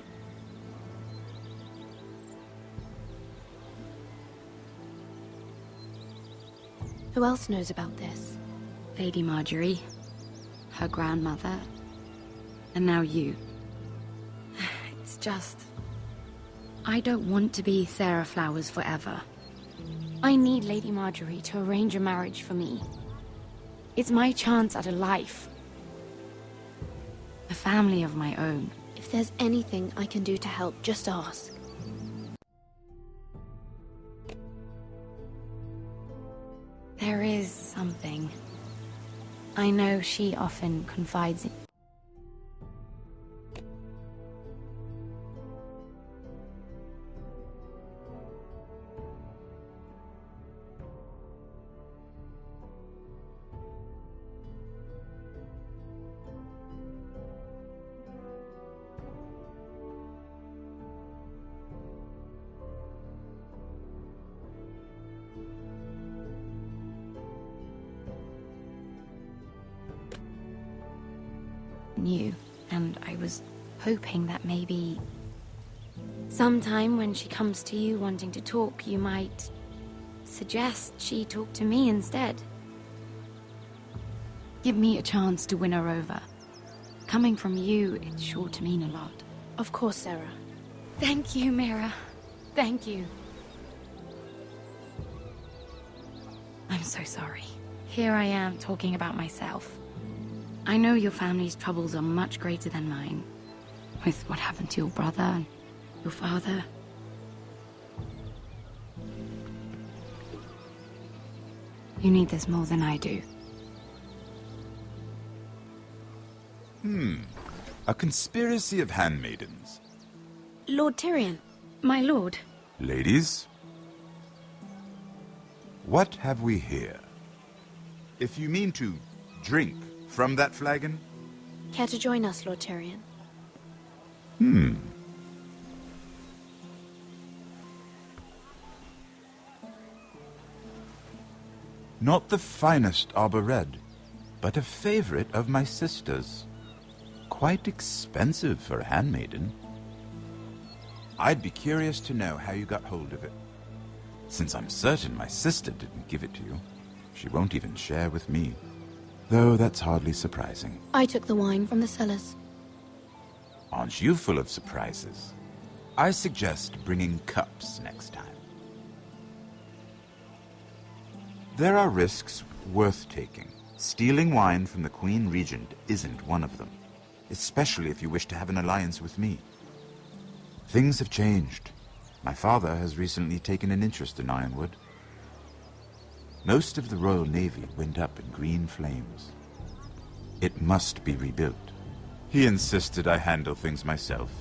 Who else knows about this? Lady Marjorie, her grandmother, and now you. It's just... I don't want to be Sarah Flowers forever. I need Lady Marjorie to arrange a marriage for me. It's my chance at a life. A family of my own. If there's anything I can do to help, just ask. There is something. I know she often confides in... you, and I was hoping that maybe sometime when she comes to you wanting to talk, you might suggest she talk to me instead. Give me a chance to win her over. Coming from you, it's sure to mean a lot. Of course, Sarah. Thank you, Mira. Thank you. I'm so sorry. Here I am talking about myself. I know your family's troubles are much greater than mine. With what happened to your brother and your father. You need this more than I do. A conspiracy of handmaidens. Lord Tyrion. My lord. Ladies, what have we here? If you mean to drink from that flagon? Care to join us, Lord Tyrion? Not the finest arbor red, but a favorite of my sister's. Quite expensive for a handmaiden. I'd be curious to know how you got hold of it. Since I'm certain my sister didn't give it to you, she won't even share with me. Though that's hardly surprising. I took the wine from the cellars. Aren't you full of surprises? I suggest bringing cups next time. There are risks worth taking. Stealing wine from the Queen Regent isn't one of them, especially if you wish to have an alliance with me. Things have changed. My father has recently taken an interest in Ironwood. Most of the Royal Navy went up in green flames. It must be rebuilt. He insisted I handle things myself.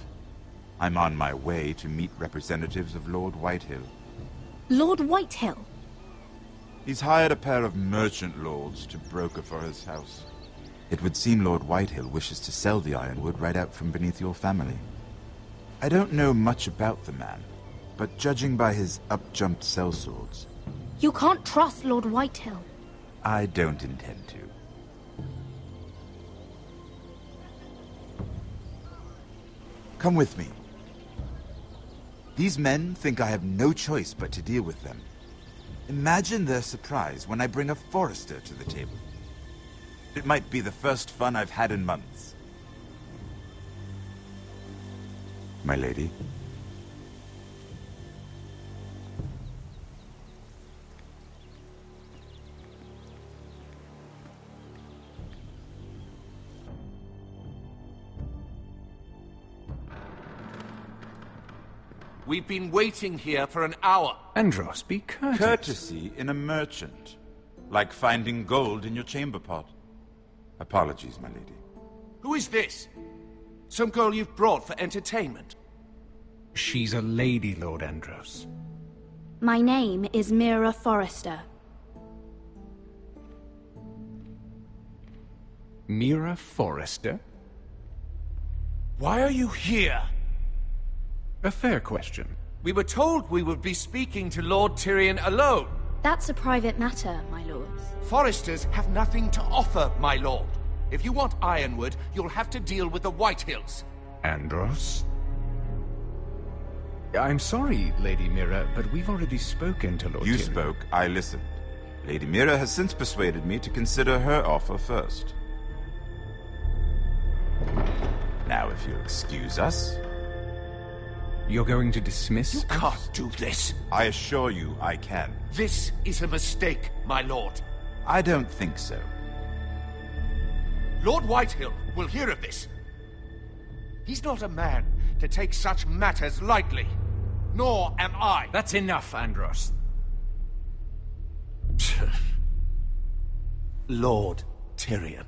I'm on my way to meet representatives of Lord Whitehill. Lord Whitehill? He's hired a pair of merchant lords to broker for his house. It would seem Lord Whitehill wishes to sell the Ironwood right out from beneath your family. I don't know much about the man, but judging by his up-jumped sellswords, You can't trust Lord Whitehill. I don't intend to. Come with me. These men think I have no choice but to deal with them. Imagine their surprise when I bring a Forrester to the table. It might be the first fun I've had in months. My lady. We've been waiting here for an hour. Andros, be courteous. Courtesy in a merchant. Like finding gold in your chamber pot. Apologies, my lady. Who is this? Some girl you've brought for entertainment? She's a lady, Lord Andros. My name is Mira Forrester. Mira Forrester? Why are you here? A fair question. We were told we would be speaking to Lord Tyrion alone. That's a private matter, my lords. Forresters have nothing to offer, my lord. If you want Ironwood, you'll have to deal with the Whitehills. Andros? I'm sorry, Lady Mira, but we've already spoken to Lord You Tyrion. spoke, I listened. Lady Mira has since persuaded me to consider her offer first. Now, if you'll excuse us... You're going to dismiss You can't do this. I assure you I can. This is a mistake, my lord. I don't think so. Lord Whitehill will hear of this. He's not a man to take such matters lightly. Nor am I. That's enough, Andros. Lord Tyrion.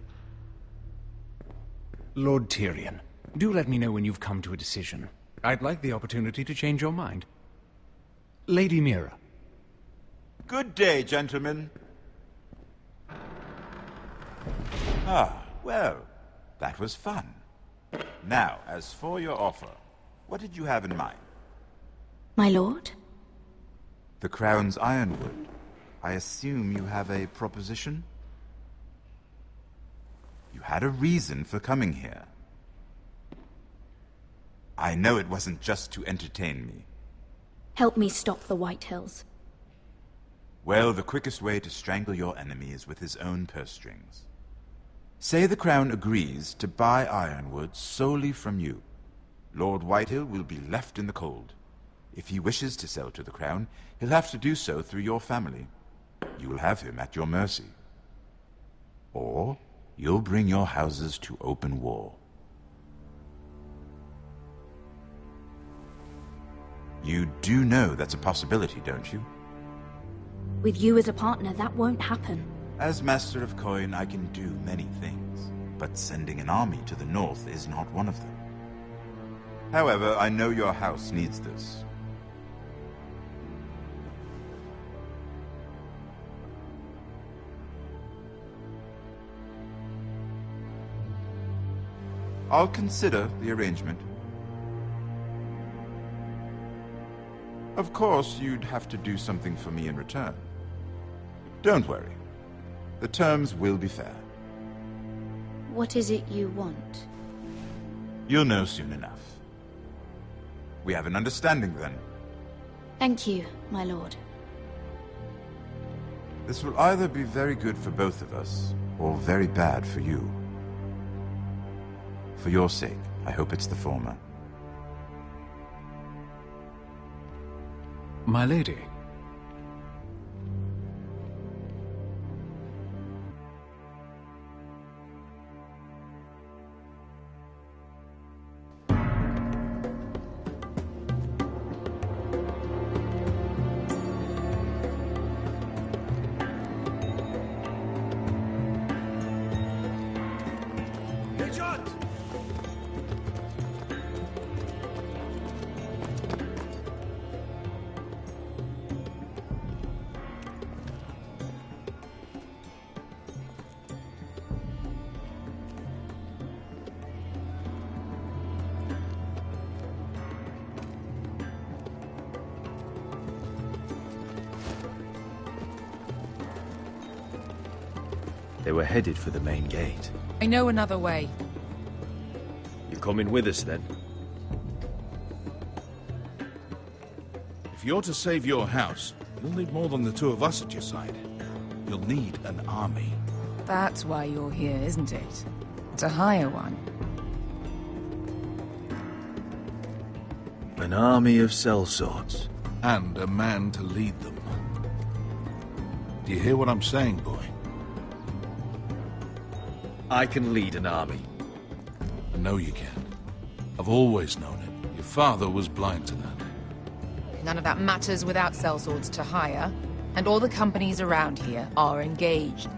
Lord Tyrion, do let me know when you've come to a decision. I'd like the opportunity to change your mind. Lady Mira. Good day, gentlemen. Ah, well, that was fun. Now, as for your offer, what did you have in mind? My lord? The Crown's Ironwood. I assume you have a proposition? You had a reason for coming here. I know it wasn't just to entertain me. Help me stop the Whitehills. Well, the quickest way to strangle your enemy is with his own purse strings. Say the Crown agrees to buy Ironwood solely from you. Lord Whitehill will be left in the cold. If he wishes to sell to the Crown, he'll have to do so through your family. You will have him at your mercy. Or you'll bring your houses to open war. You do know that's a possibility, don't you? With you as a partner, that won't happen. As Master of Coin, I can do many things, but sending an army to the north is not one of them. However, I know your house needs this. I'll consider the arrangement. Of course, you'd have to do something for me in return. Don't worry. The terms will be fair. What is it you want? You'll know soon enough. We have an understanding then. Thank you, my lord. This will either be very good for both of us, or very bad for you. For your sake, I hope it's the former. My lady. They were headed for the main gate. I know another way. You're coming with us, then? If you're to save your house, you'll need more than the two of us at your side. You'll need an army. That's why you're here, isn't it? To hire one. An army of sellswords. And a man to lead them. Do you hear what I'm saying, boy? I can lead an army. I know you can. I've always known it. Your father was blind to that. None of that matters without sellswords to hire, and all the companies around here are engaged.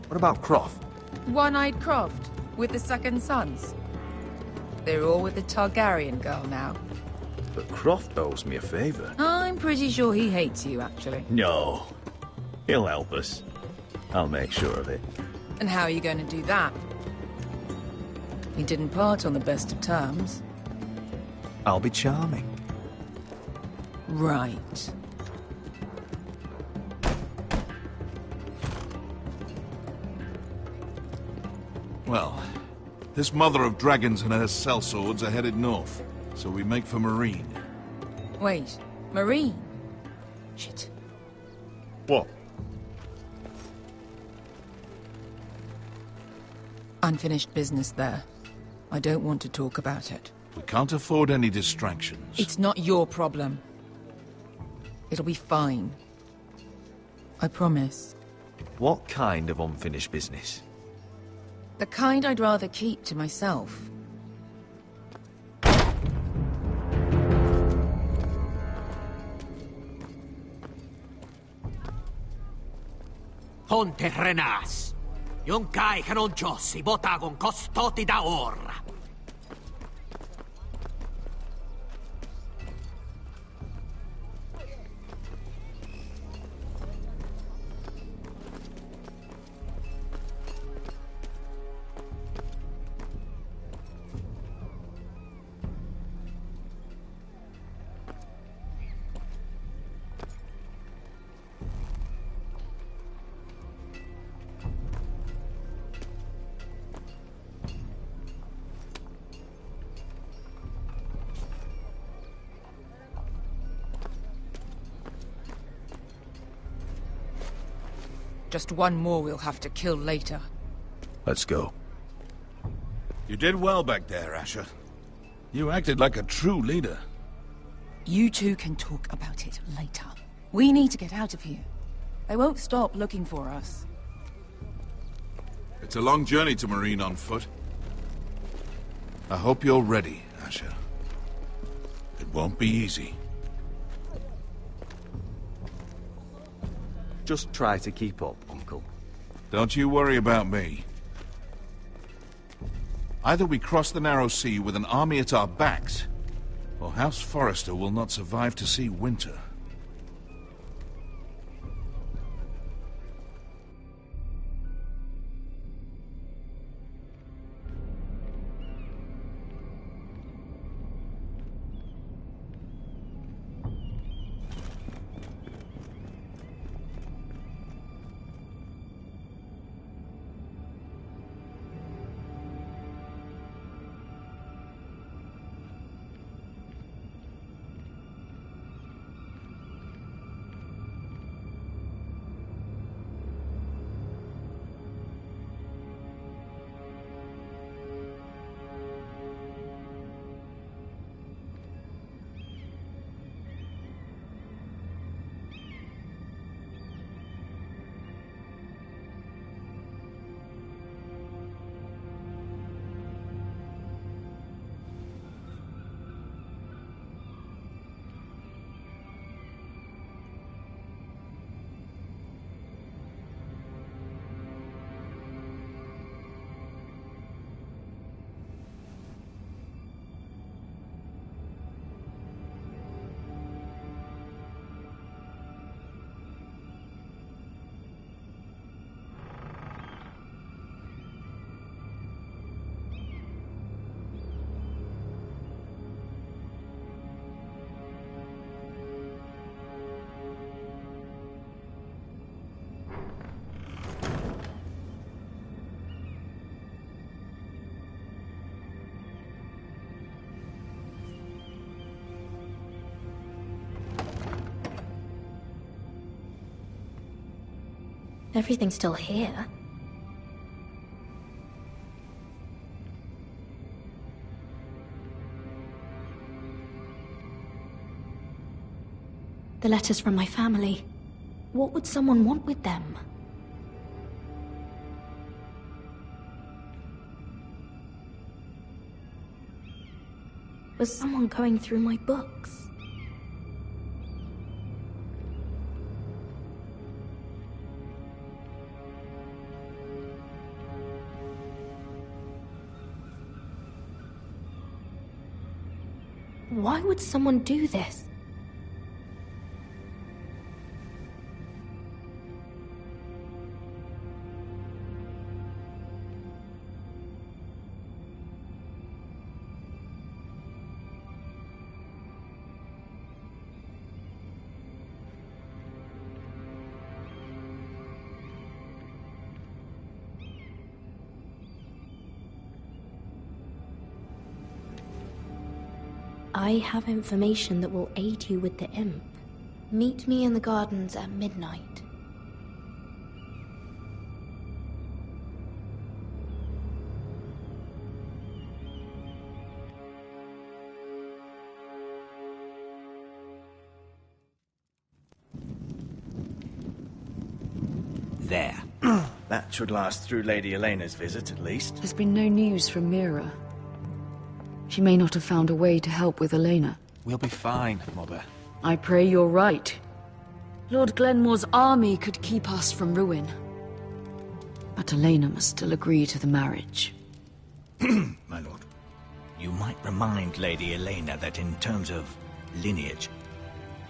What about Croft? One-Eyed Croft, with the second sons. They're all with the Targaryen girl now. But Croft owes me a favor. I'm pretty sure he hates you, actually. No. He'll help us. I'll make sure of it. And how are you going to do that? We didn't part on the best of terms. I'll be charming. Right. Well, this mother of dragons and her sellswords are headed north, so we make for Marine. Wait, Marine? Shit. What? Unfinished business there. I don't want to talk about it. We can't afford any distractions. It's not your problem. It'll be fine. I promise. What kind of unfinished business? The kind I'd rather keep to myself. Ponte Renas. Yon kai kanon jossi botagon kostoti da orra. Just one more we'll have to kill later. Let's go. You did well back there, Asher. You acted like a true leader. You two can talk about it later. We need to get out of here. They won't stop looking for us. It's a long journey to Marine on foot. I hope you're ready, Asher. It won't be easy. Just try to keep up, Uncle. Don't you worry about me. Either we cross the narrow sea with an army at our backs, or House Forrester will not survive to see winter. Everything's still here. The letters from my family. What would someone want with them? Was someone going through my books? Why would someone do this? I have information that will aid you with the imp. Meet me in the gardens at midnight. There. That should last through Lady Elena's visit, at least. There's been no news from Mira. She may not have found a way to help with Elena. We'll be fine, Mother. I pray you're right. Lord Glenmore's army could keep us from ruin. But Elena must still agree to the marriage. My lord. You might remind Lady Elena that in terms of lineage,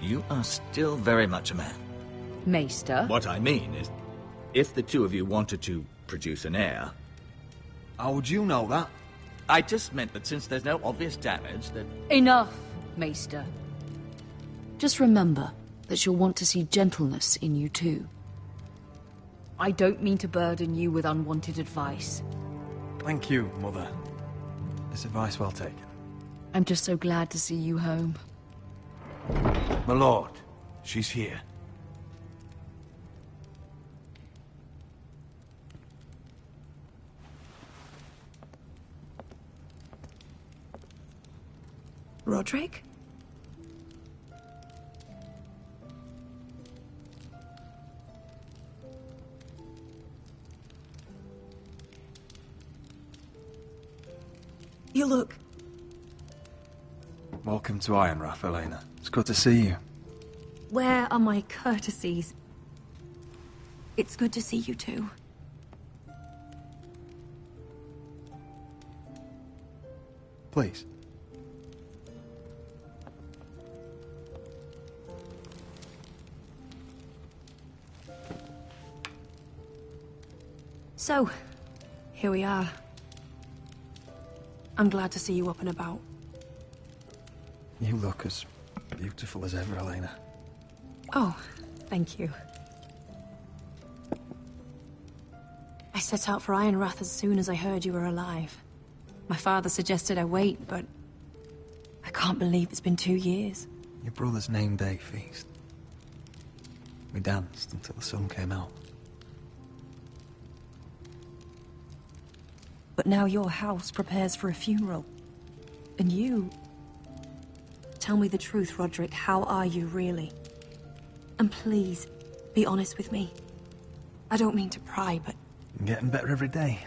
you are still very much a man. Maester? What I mean is, if the two of you wanted to produce an heir... How would you know that? I just meant that since there's no obvious damage, that... Enough, Maester. Just remember that she'll want to see gentleness in you too. I don't mean to burden you with unwanted advice. Thank you, Mother. This advice well taken. I'm just so glad to see you home. My lord, she's here. Roderick? You look... Welcome to Ironrath, Elena. It's good to see you. Where are my courtesies? It's good to see you too. Please. So, here we are. I'm glad to see you up and about. You look as beautiful as ever, Elena. Oh, thank you. I set out for Ironrath as soon as I heard you were alive. My father suggested I wait, but I can't believe it's been 2 years. Your brother's name day feast. We danced until the sun came out. But now your house prepares for a funeral. And you... Tell me the truth, Roderick. How are you, really? And please, be honest with me. I don't mean to pry, but... I'm getting better every day.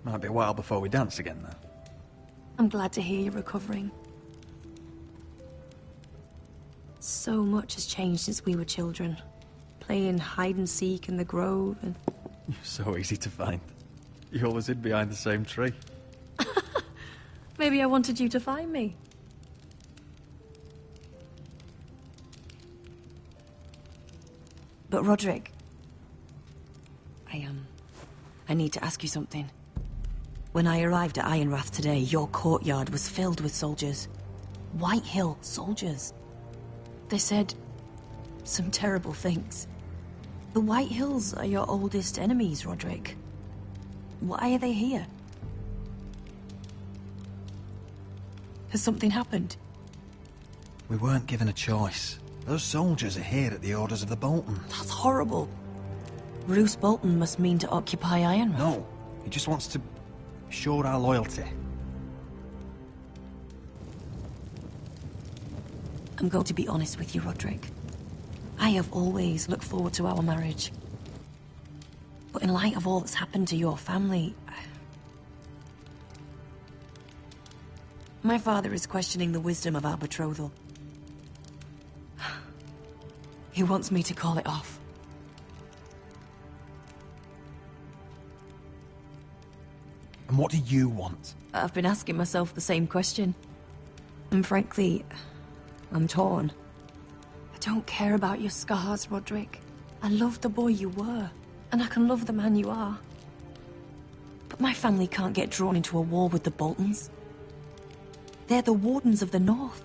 Might be a while before we dance again, though. I'm glad to hear you're recovering. So much has changed since we were children. Playing hide-and-seek in the grove and... You're so easy to find. You always hid behind the same tree. Maybe I wanted you to find me. But Roderick... I need to ask you something. When I arrived at Ironrath today, your courtyard was filled with soldiers. Whitehill soldiers. They said some terrible things. The Whitehills are your oldest enemies, Roderick. Why are they here? Has something happened? We weren't given a choice. Those soldiers are here at the orders of the Bolton. That's horrible. Roose Bolton must mean to occupy Ironrath. No, he just wants to show our loyalty. I'm going to be honest with you, Roderick. I have always looked forward to our marriage. But in light of all that's happened to your family... My father is questioning the wisdom of our betrothal. He wants me to call it off. And what do you want? I've been asking myself the same question. And frankly, I'm torn. I don't care about your scars, Roderick. I love the boy you were, and I can love the man you are. But my family can't get drawn into a war with the Boltons. They're the Wardens of the North.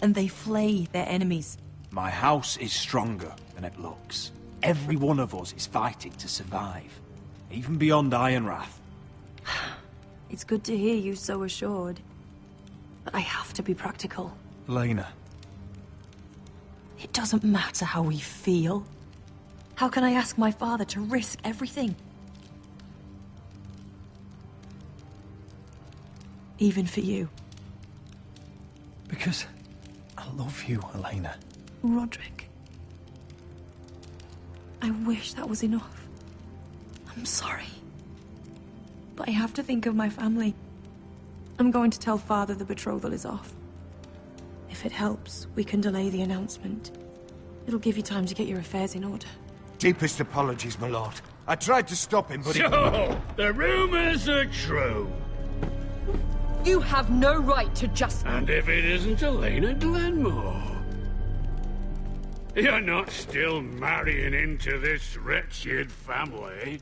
And they flay their enemies. My house is stronger than it looks. Every one of us is fighting to survive. Even beyond Ironrath. It's good to hear you so assured. But I have to be practical. Elena. It doesn't matter how we feel. How can I ask my father to risk everything? Even for you. Because I love you, Elena. Roderick. I wish that was enough. I'm sorry. But I have to think of my family. I'm going to tell Father the betrothal is off. If it helps, we can delay the announcement. It'll give you time to get your affairs in order. Deepest apologies, my lord. I tried to stop him, but So, the rumors are true. You have no right to just... And if it isn't Elena Glenmore? You're not still marrying into this wretched family?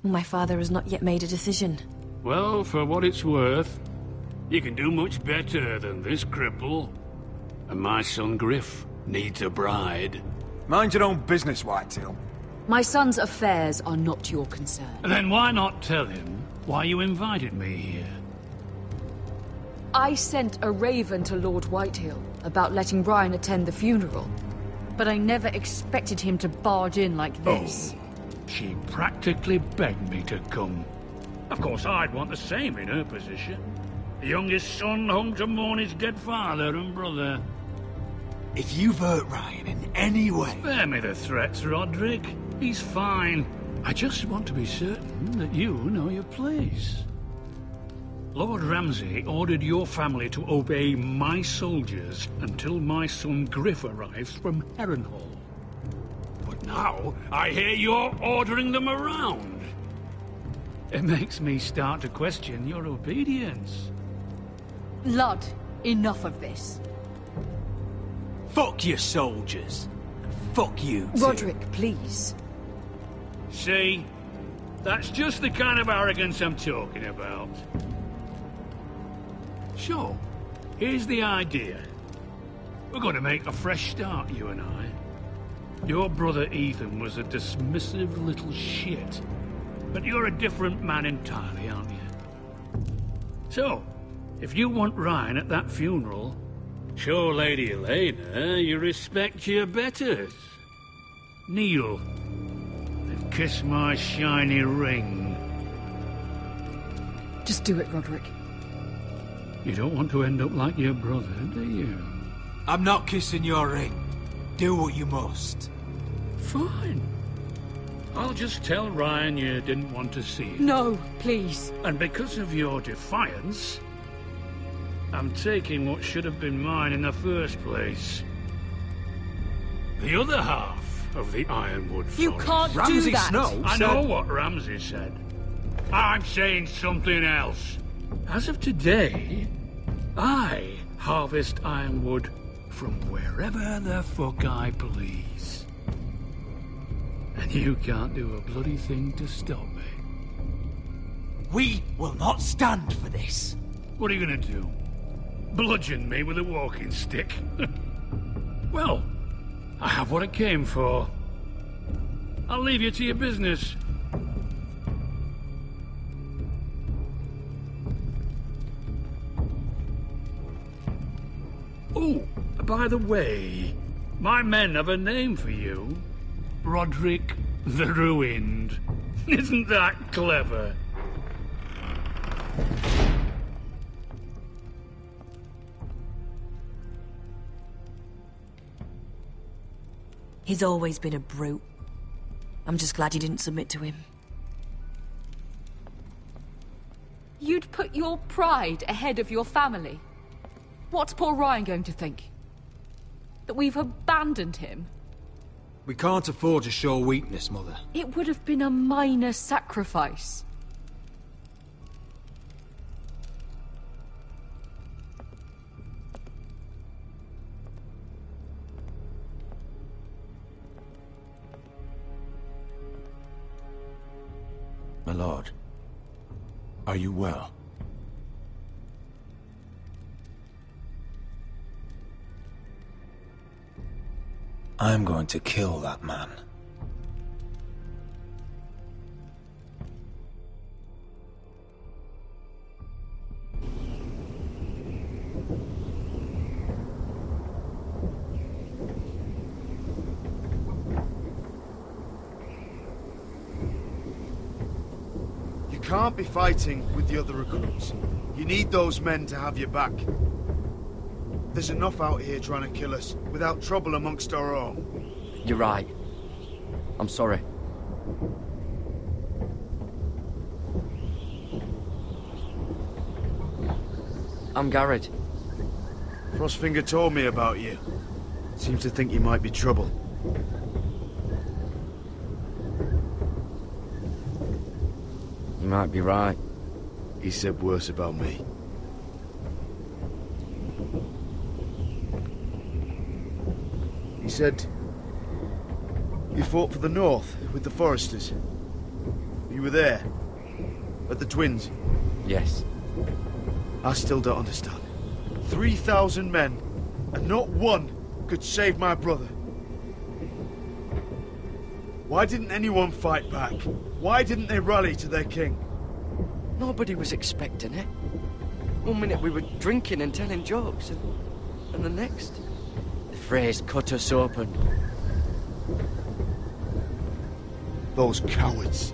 My father has not yet made a decision. Well, for what it's worth, you can do much better than this cripple. And my son Griff needs a bride. Mind your own business, Whitetail. My son's affairs are not your concern. Then why not tell him why you invited me here? I sent a raven to Lord Whitehill about letting Brian attend the funeral. But I never expected him to barge in like this. Oh, she practically begged me to come. Of course, I'd want the same in her position. The youngest son home to mourn his dead father and brother. If you've hurt Ryan in any way... Spare me the threats, Roderick. He's fine. I just want to be certain that you know your place. Lord Ramsay ordered your family to obey my soldiers until my son Griff arrives from Harrenhal. But now I hear you're ordering them around. It makes me start to question your obedience. Lud, enough of this. Fuck your soldiers. And fuck you too. Roderick, please. See? That's just the kind of arrogance I'm talking about. So, here's the idea. We're going to make a fresh start, you and I. Your brother Ethan was a dismissive little shit. But you're a different man entirely, aren't you? So, if you want Ryan at that funeral, show Lady Elena you respect your betters. Kneel and kiss my shiny ring. Just do it, Roderick. You don't want to end up like your brother, do you? I'm not kissing your ring. Do what you must. Fine. I'll just tell Ryan you didn't want to see it. No, please. And because of your defiance, I'm taking what should have been mine in the first place. The other half of the Ironwood Forest. You can't do that! I know what Ramsay said. I'm saying something else. As of today, I harvest ironwood from wherever the fuck I please. And you can't do a bloody thing to stop me. We will not stand for this. What are you gonna do? Bludgeon me with a walking stick? Well, I have what I came for. I'll leave you to your business. Oh, by the way, my men have a name for you. Roderick the Ruined. Isn't that clever? He's always been a brute. I'm just glad you didn't submit to him. You'd put your pride ahead of your family. What's poor Ryan going to think? That we've abandoned him? We can't afford to show weakness, Mother. It would have been a minor sacrifice. My lord, are you well? I'm going to kill that man. You can't be fighting with the other recruits. You need those men to have your back. There's enough out here trying to kill us, without trouble amongst our own. You're right. I'm sorry. I'm Garrett. Frostfinger told me about you. Seems to think you might be trouble. You might be right. He said worse about me. He said you fought for the North with the Foresters. You were there, at the Twins. Yes. I still don't understand. 3,000 men, and not one could save my brother. Why didn't anyone fight back? Why didn't they rally to their king? Nobody was expecting it. One minute we were drinking and telling jokes, and the next... the Freys cut us open. Those cowards.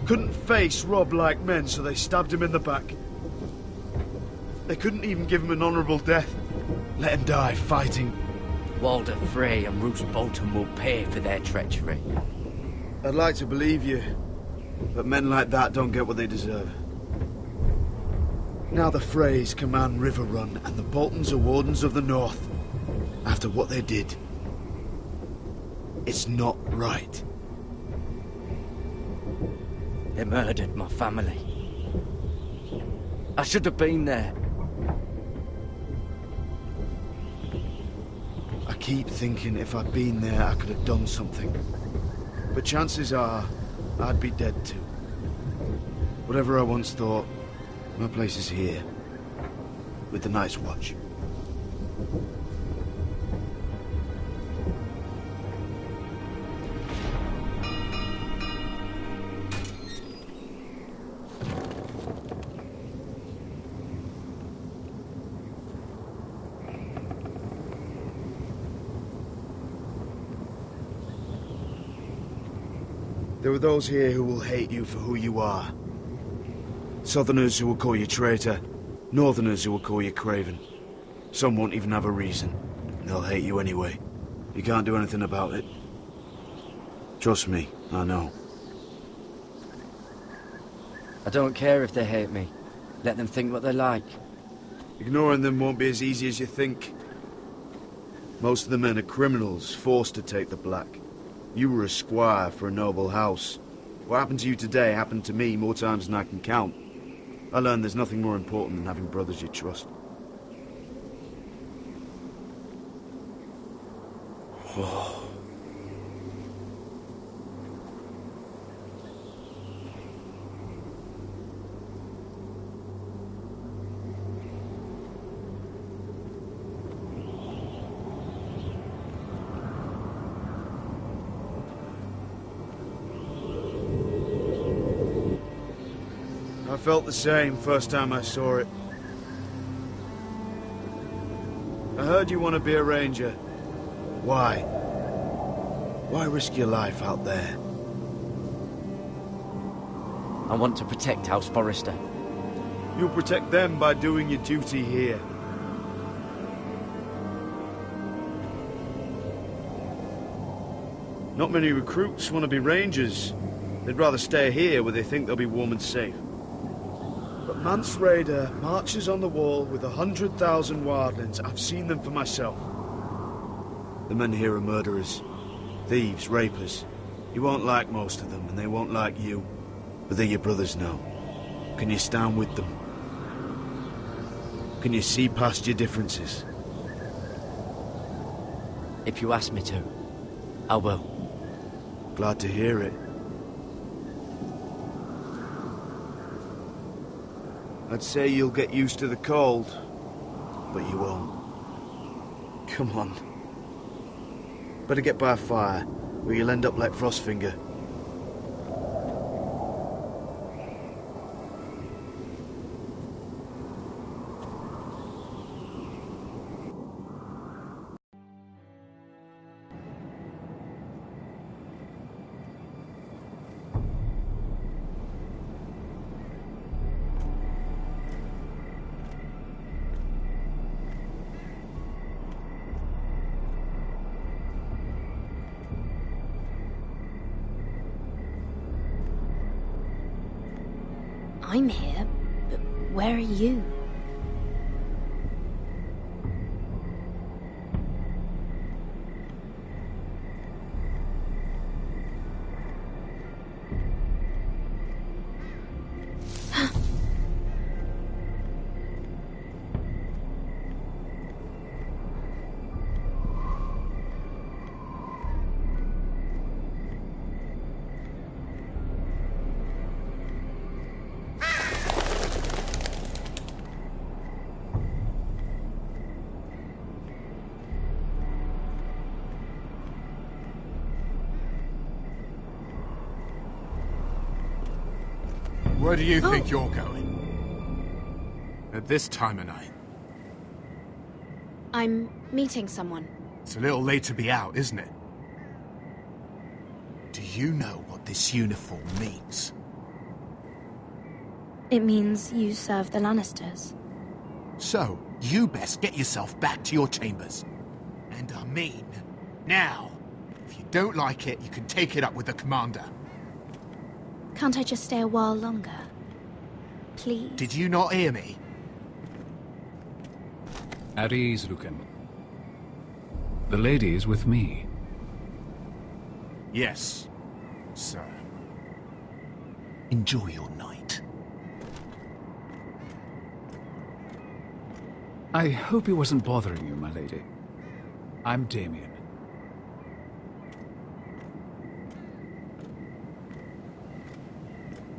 Couldn't face Robb like men, so they stabbed him in the back. They couldn't even give him an honourable death. Let him die fighting. Walder Frey and Roose Bolton will pay for their treachery. I'd like to believe you, but men like that don't get what they deserve. Now the Freys command Riverrun, and the Boltons are Wardens of the North. After what they did, it's not right. They murdered my family. I should have been there. I keep thinking if I'd been there, I could have done something. But chances are, I'd be dead too. Whatever I once thought, my place is here, with the Night's Watch. There are those here who will hate you for who you are. Southerners who will call you traitor, Northerners who will call you craven. Some won't even have a reason. They'll hate you anyway. You can't do anything about it. Trust me, I know. I don't care if they hate me. Let them think what they like. Ignoring them won't be as easy as you think. Most of the men are criminals, forced to take the black. You were a squire for a noble house. What happened to you today happened to me more times than I can count. I learned there's nothing more important than having brothers you trust. I felt the same first time I saw it. I heard you want to be a ranger. Why? Why risk your life out there? I want to protect House Forrester. You'll protect them by doing your duty here. Not many recruits want to be rangers. They'd rather stay here where they think they'll be warm and safe. But Mance Rayder marches on the wall with 100,000 wildlings. I've seen them for myself. The men here are murderers, thieves, rapers. You won't like most of them, and they won't like you. But they're your brothers now. Can you stand with them? Can you see past your differences? If you ask me to, I will. Glad to hear it. I'd say you'll get used to the cold, but you won't. Come on. Better get by a fire, or you'll end up like Frostfinger. I'm here, but where are you? Where do you think you're going? At this time of night? I'm meeting someone. It's a little late to be out, isn't it? Do you know what this uniform means? It means you serve the Lannisters. So, you best get yourself back to your chambers. And I mean, now. If you don't like it, you can take it up with the commander. Can't I just stay a while longer? Please? Did you not hear me? At ease, Lucan. The lady is with me. Yes, sir. Enjoy your night. I hope he wasn't bothering you, my lady. I'm Damien.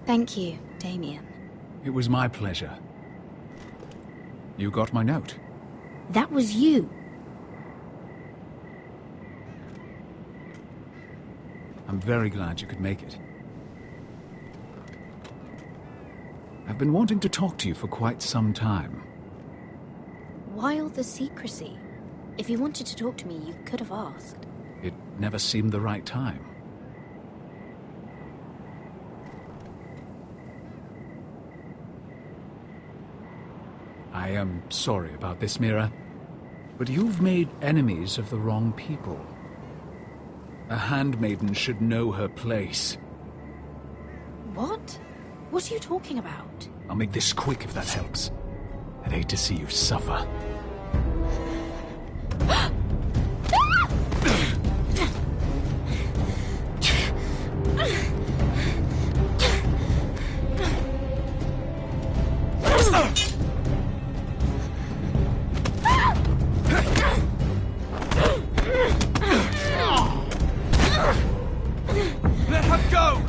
Thank you, Damien. It was my pleasure. You got my note. That was you. I'm very glad you could make it. I've been wanting to talk to you for quite some time. Why all the secrecy? If you wanted to talk to me, you could have asked. It never seemed the right time. I am sorry about this, Mira, but you've made enemies of the wrong people. A handmaiden should know her place. What? What are you talking about? I'll make this quick if that helps. I'd hate to see you suffer. Let her go!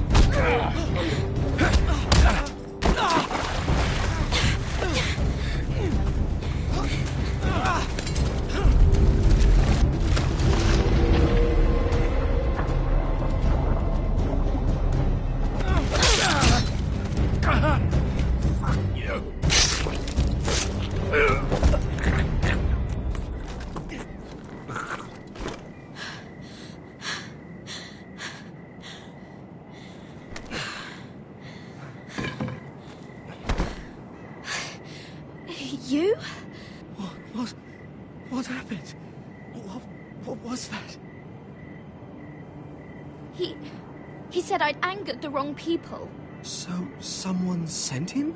You? What happened? What was that? He said I'd angered the wrong people. So, someone sent him?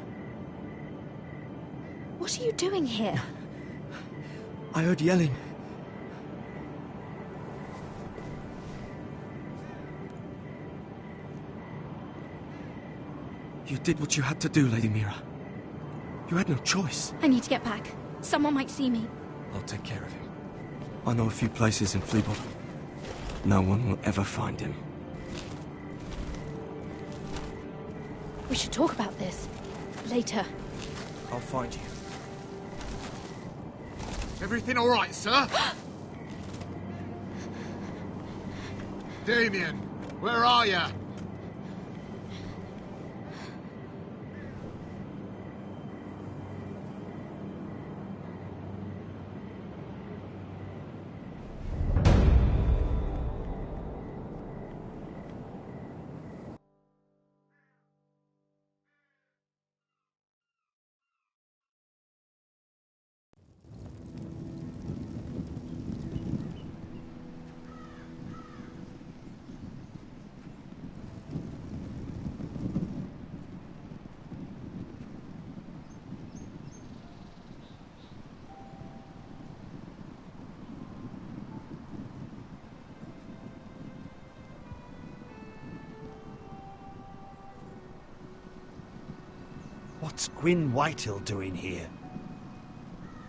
What are you doing here? I heard yelling. You did what you had to do, Lady Mira. You had no choice. I need to get back. Someone might see me. I'll take care of him. I know a few places in Fleabottom. No one will ever find him. We should talk about this. Later. I'll find you. Everything all right, sir? Damien, where are you? What's Gwyn Whitehill doing here?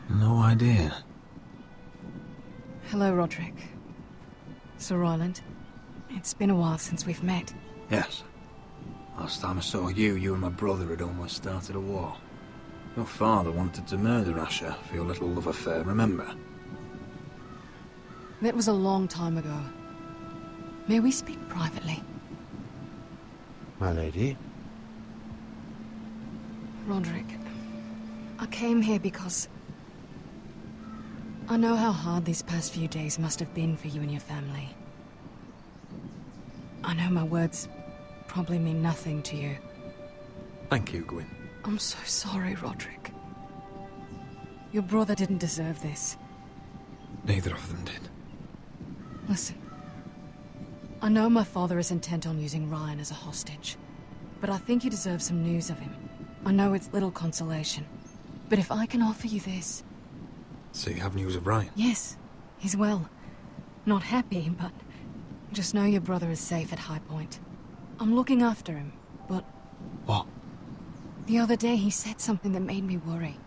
No idea. Hello, Roderick. Sir Roland. It's been a while since we've met. Yes. Last time I saw you and my brother had almost started a war. Your father wanted to murder Asher for your little love affair, remember? That was a long time ago. May we speak privately? My lady? Roderick, I came here because I know how hard these past few days must have been for you and your family. I know my words probably mean nothing to you. Thank you, Gwyn. I'm so sorry, Roderick. Your brother didn't deserve this. Neither of them did. Listen, I know my father is intent on using Ryan as a hostage. but I think you deserve some news of him. I know it's little consolation, but if I can offer you this... So you have news of Ryan? Yes, he's well. Not happy, but just know your brother is safe at High Point. I'm looking after him, but... What? The other day he said something that made me worry.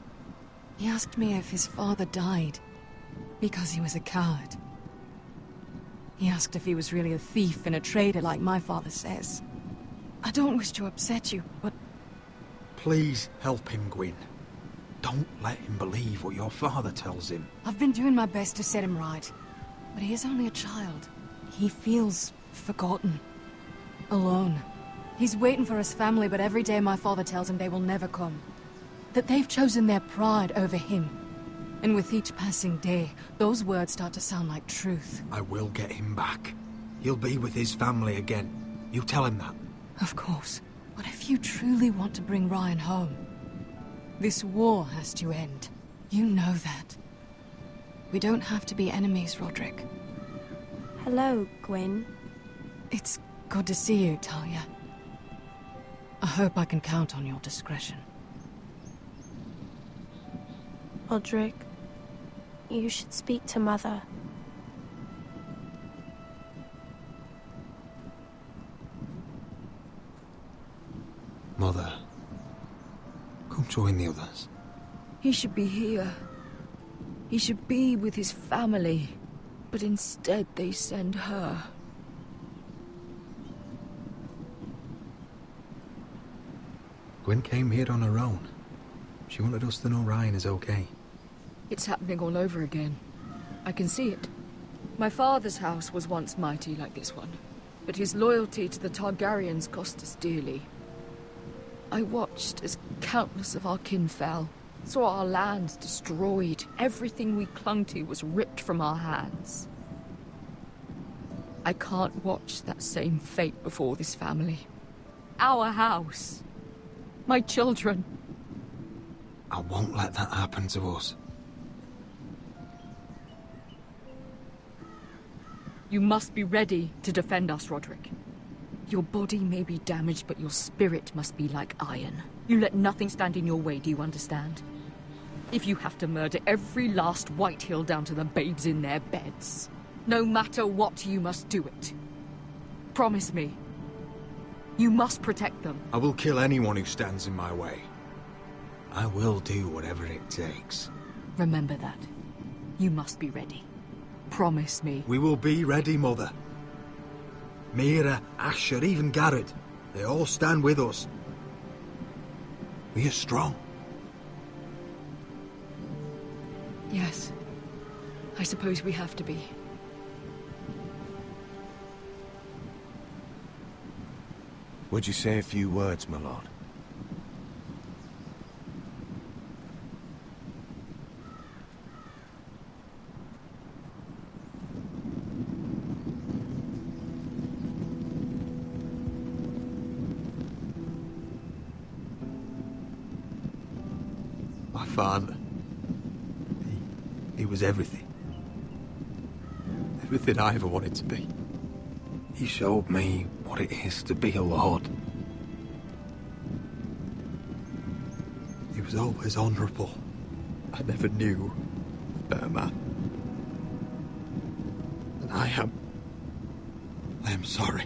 He asked me if his father died because he was a coward. He asked if he was really a thief and a traitor like my father says. I don't wish to upset you, but... Please help him, Gwyn. Don't let him believe what your father tells him. I've been doing my best to set him right, but he is only a child. He feels forgotten, alone. He's waiting for his family, but every day my father tells him they will never come. That they've chosen their pride over him. And with each passing day, those words start to sound like truth. I will get him back. He'll be with his family again. You tell him that. Of course. But if you truly want to bring Ryan home, this war has to end. You know that. We don't have to be enemies, Roderick. Hello, Gwyn. It's good to see you, Talia. I hope I can count on your discretion. Roderick, you should speak to Mother. Mother, come join the others. He should be here. He should be with his family. But instead they send her. Gwyn came here on her own. She wanted us to know Ryan is okay. It's happening all over again. I can see it. My father's house was once mighty like this one, but his loyalty to the Targaryens cost us dearly. I watched as countless of our kin fell, saw our lands destroyed, everything we clung to was ripped from our hands. I can't watch that same fate before this family. Our house. My children. I won't let that happen to us. You must be ready to defend us, Roderick. Your body may be damaged, but your spirit must be like iron. You let nothing stand in your way, do you understand? If you have to murder every last Whitehill down to the babes in their beds, no matter what, you must do it. Promise me. You must protect them. I will kill anyone who stands in my way. I will do whatever it takes. Remember that. You must be ready. Promise me. We will be ready, Mother. Mira, Asher, even Garrett. They all stand with us. We are strong. Yes. I suppose we have to be. Would you say a few words, my lord? My father. He was everything. Everything I ever wanted to be. He showed me what it is to be a lord. He was always honourable. I never knew a better man. And I am sorry.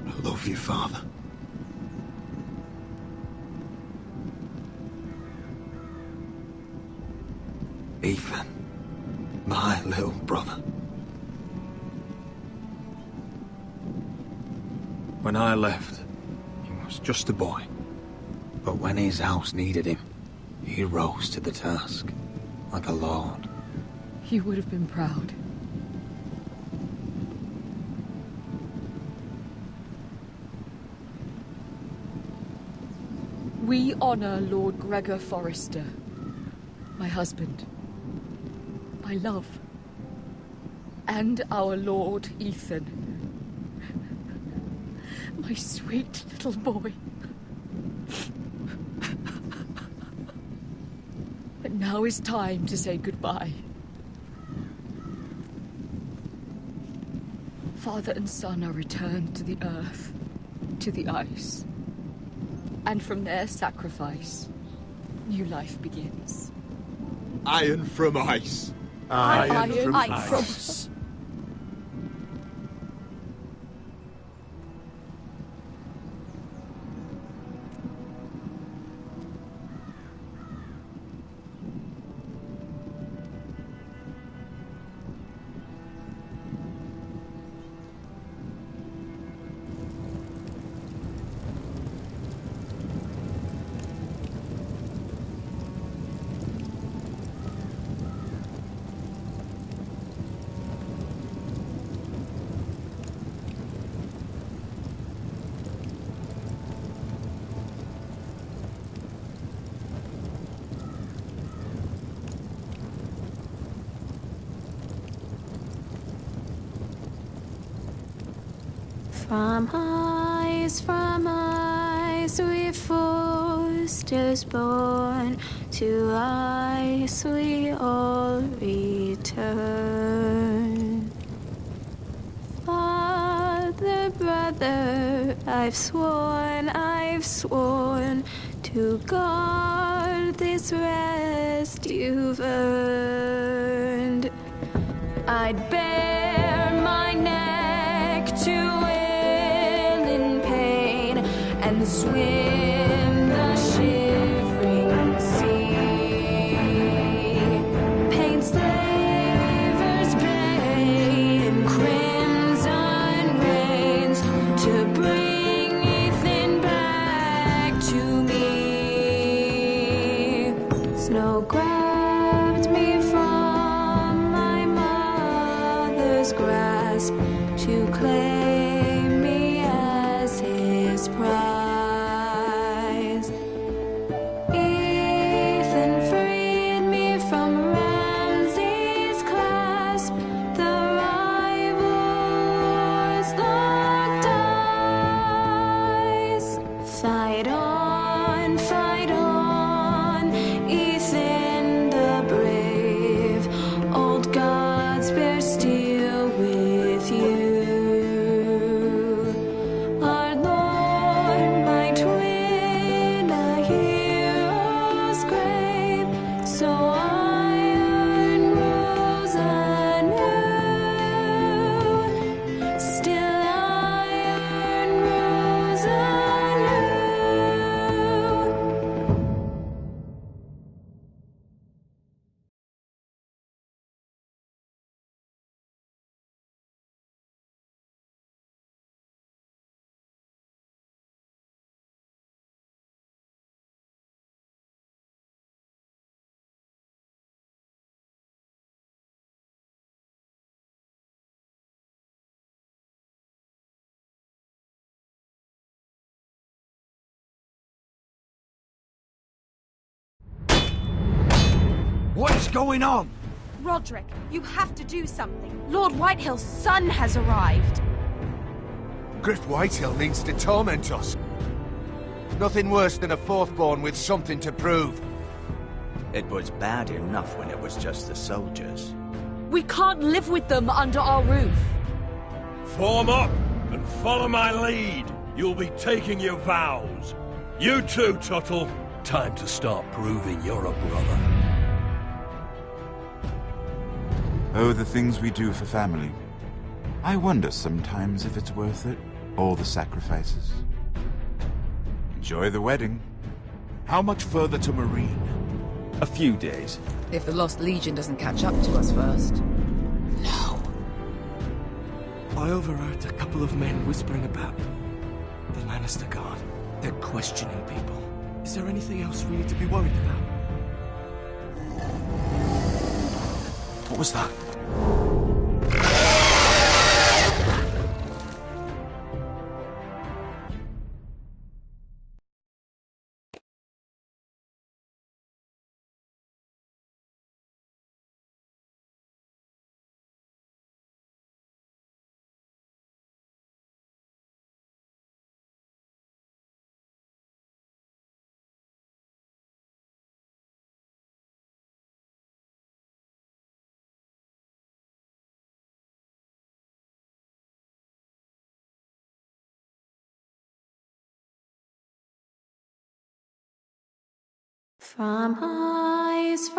I love you, Father. Ethan, my little brother. When I left, he was just a boy. But when his house needed him, he rose to the task, like a lord. He would have been proud. We honor Lord Gregor Forrester, my husband, my love, and our Lord Ethan, my sweet little boy. But now is time to say goodbye. Father and son are returned to the earth. to the ice. And from their sacrifice, new life begins. Iron from ice. Iron from ice. From ice, we foesters born, to ice we all return. Father, brother, I've sworn to guard this rest you've earned. I'd bare my neck to and swim the shivering sea. Paint slavers' bay in crimson rains to bring Ethan back to me. Snow grabbed me from my mother's grasp to claim me as his prize. Fight on, Ethan the brave. Old gods bear steel with you. Our Lord might win a hero's grave, so iron rose anew. Still iron rose anew. What is going on? Roderick, you have to do something. Lord Whitehill's son has arrived. Griff Whitehill means to torment us. Nothing worse than a fourthborn with something to prove. It was bad enough when it was just the soldiers. We can't live with them under our roof. Form up and follow my lead. You'll be taking your vows. You too, Tuttle. Time to start proving you're a brother. Oh, the things we do for family. I wonder sometimes if it's worth it, all the sacrifices. Enjoy the wedding. How much further to Marine? A few days. If the Lost Legion doesn't catch up to us first. I overheard a couple of men whispering about the Lannister Guard. They're questioning people. Is there anything else we need to be worried about? What was that? From eyes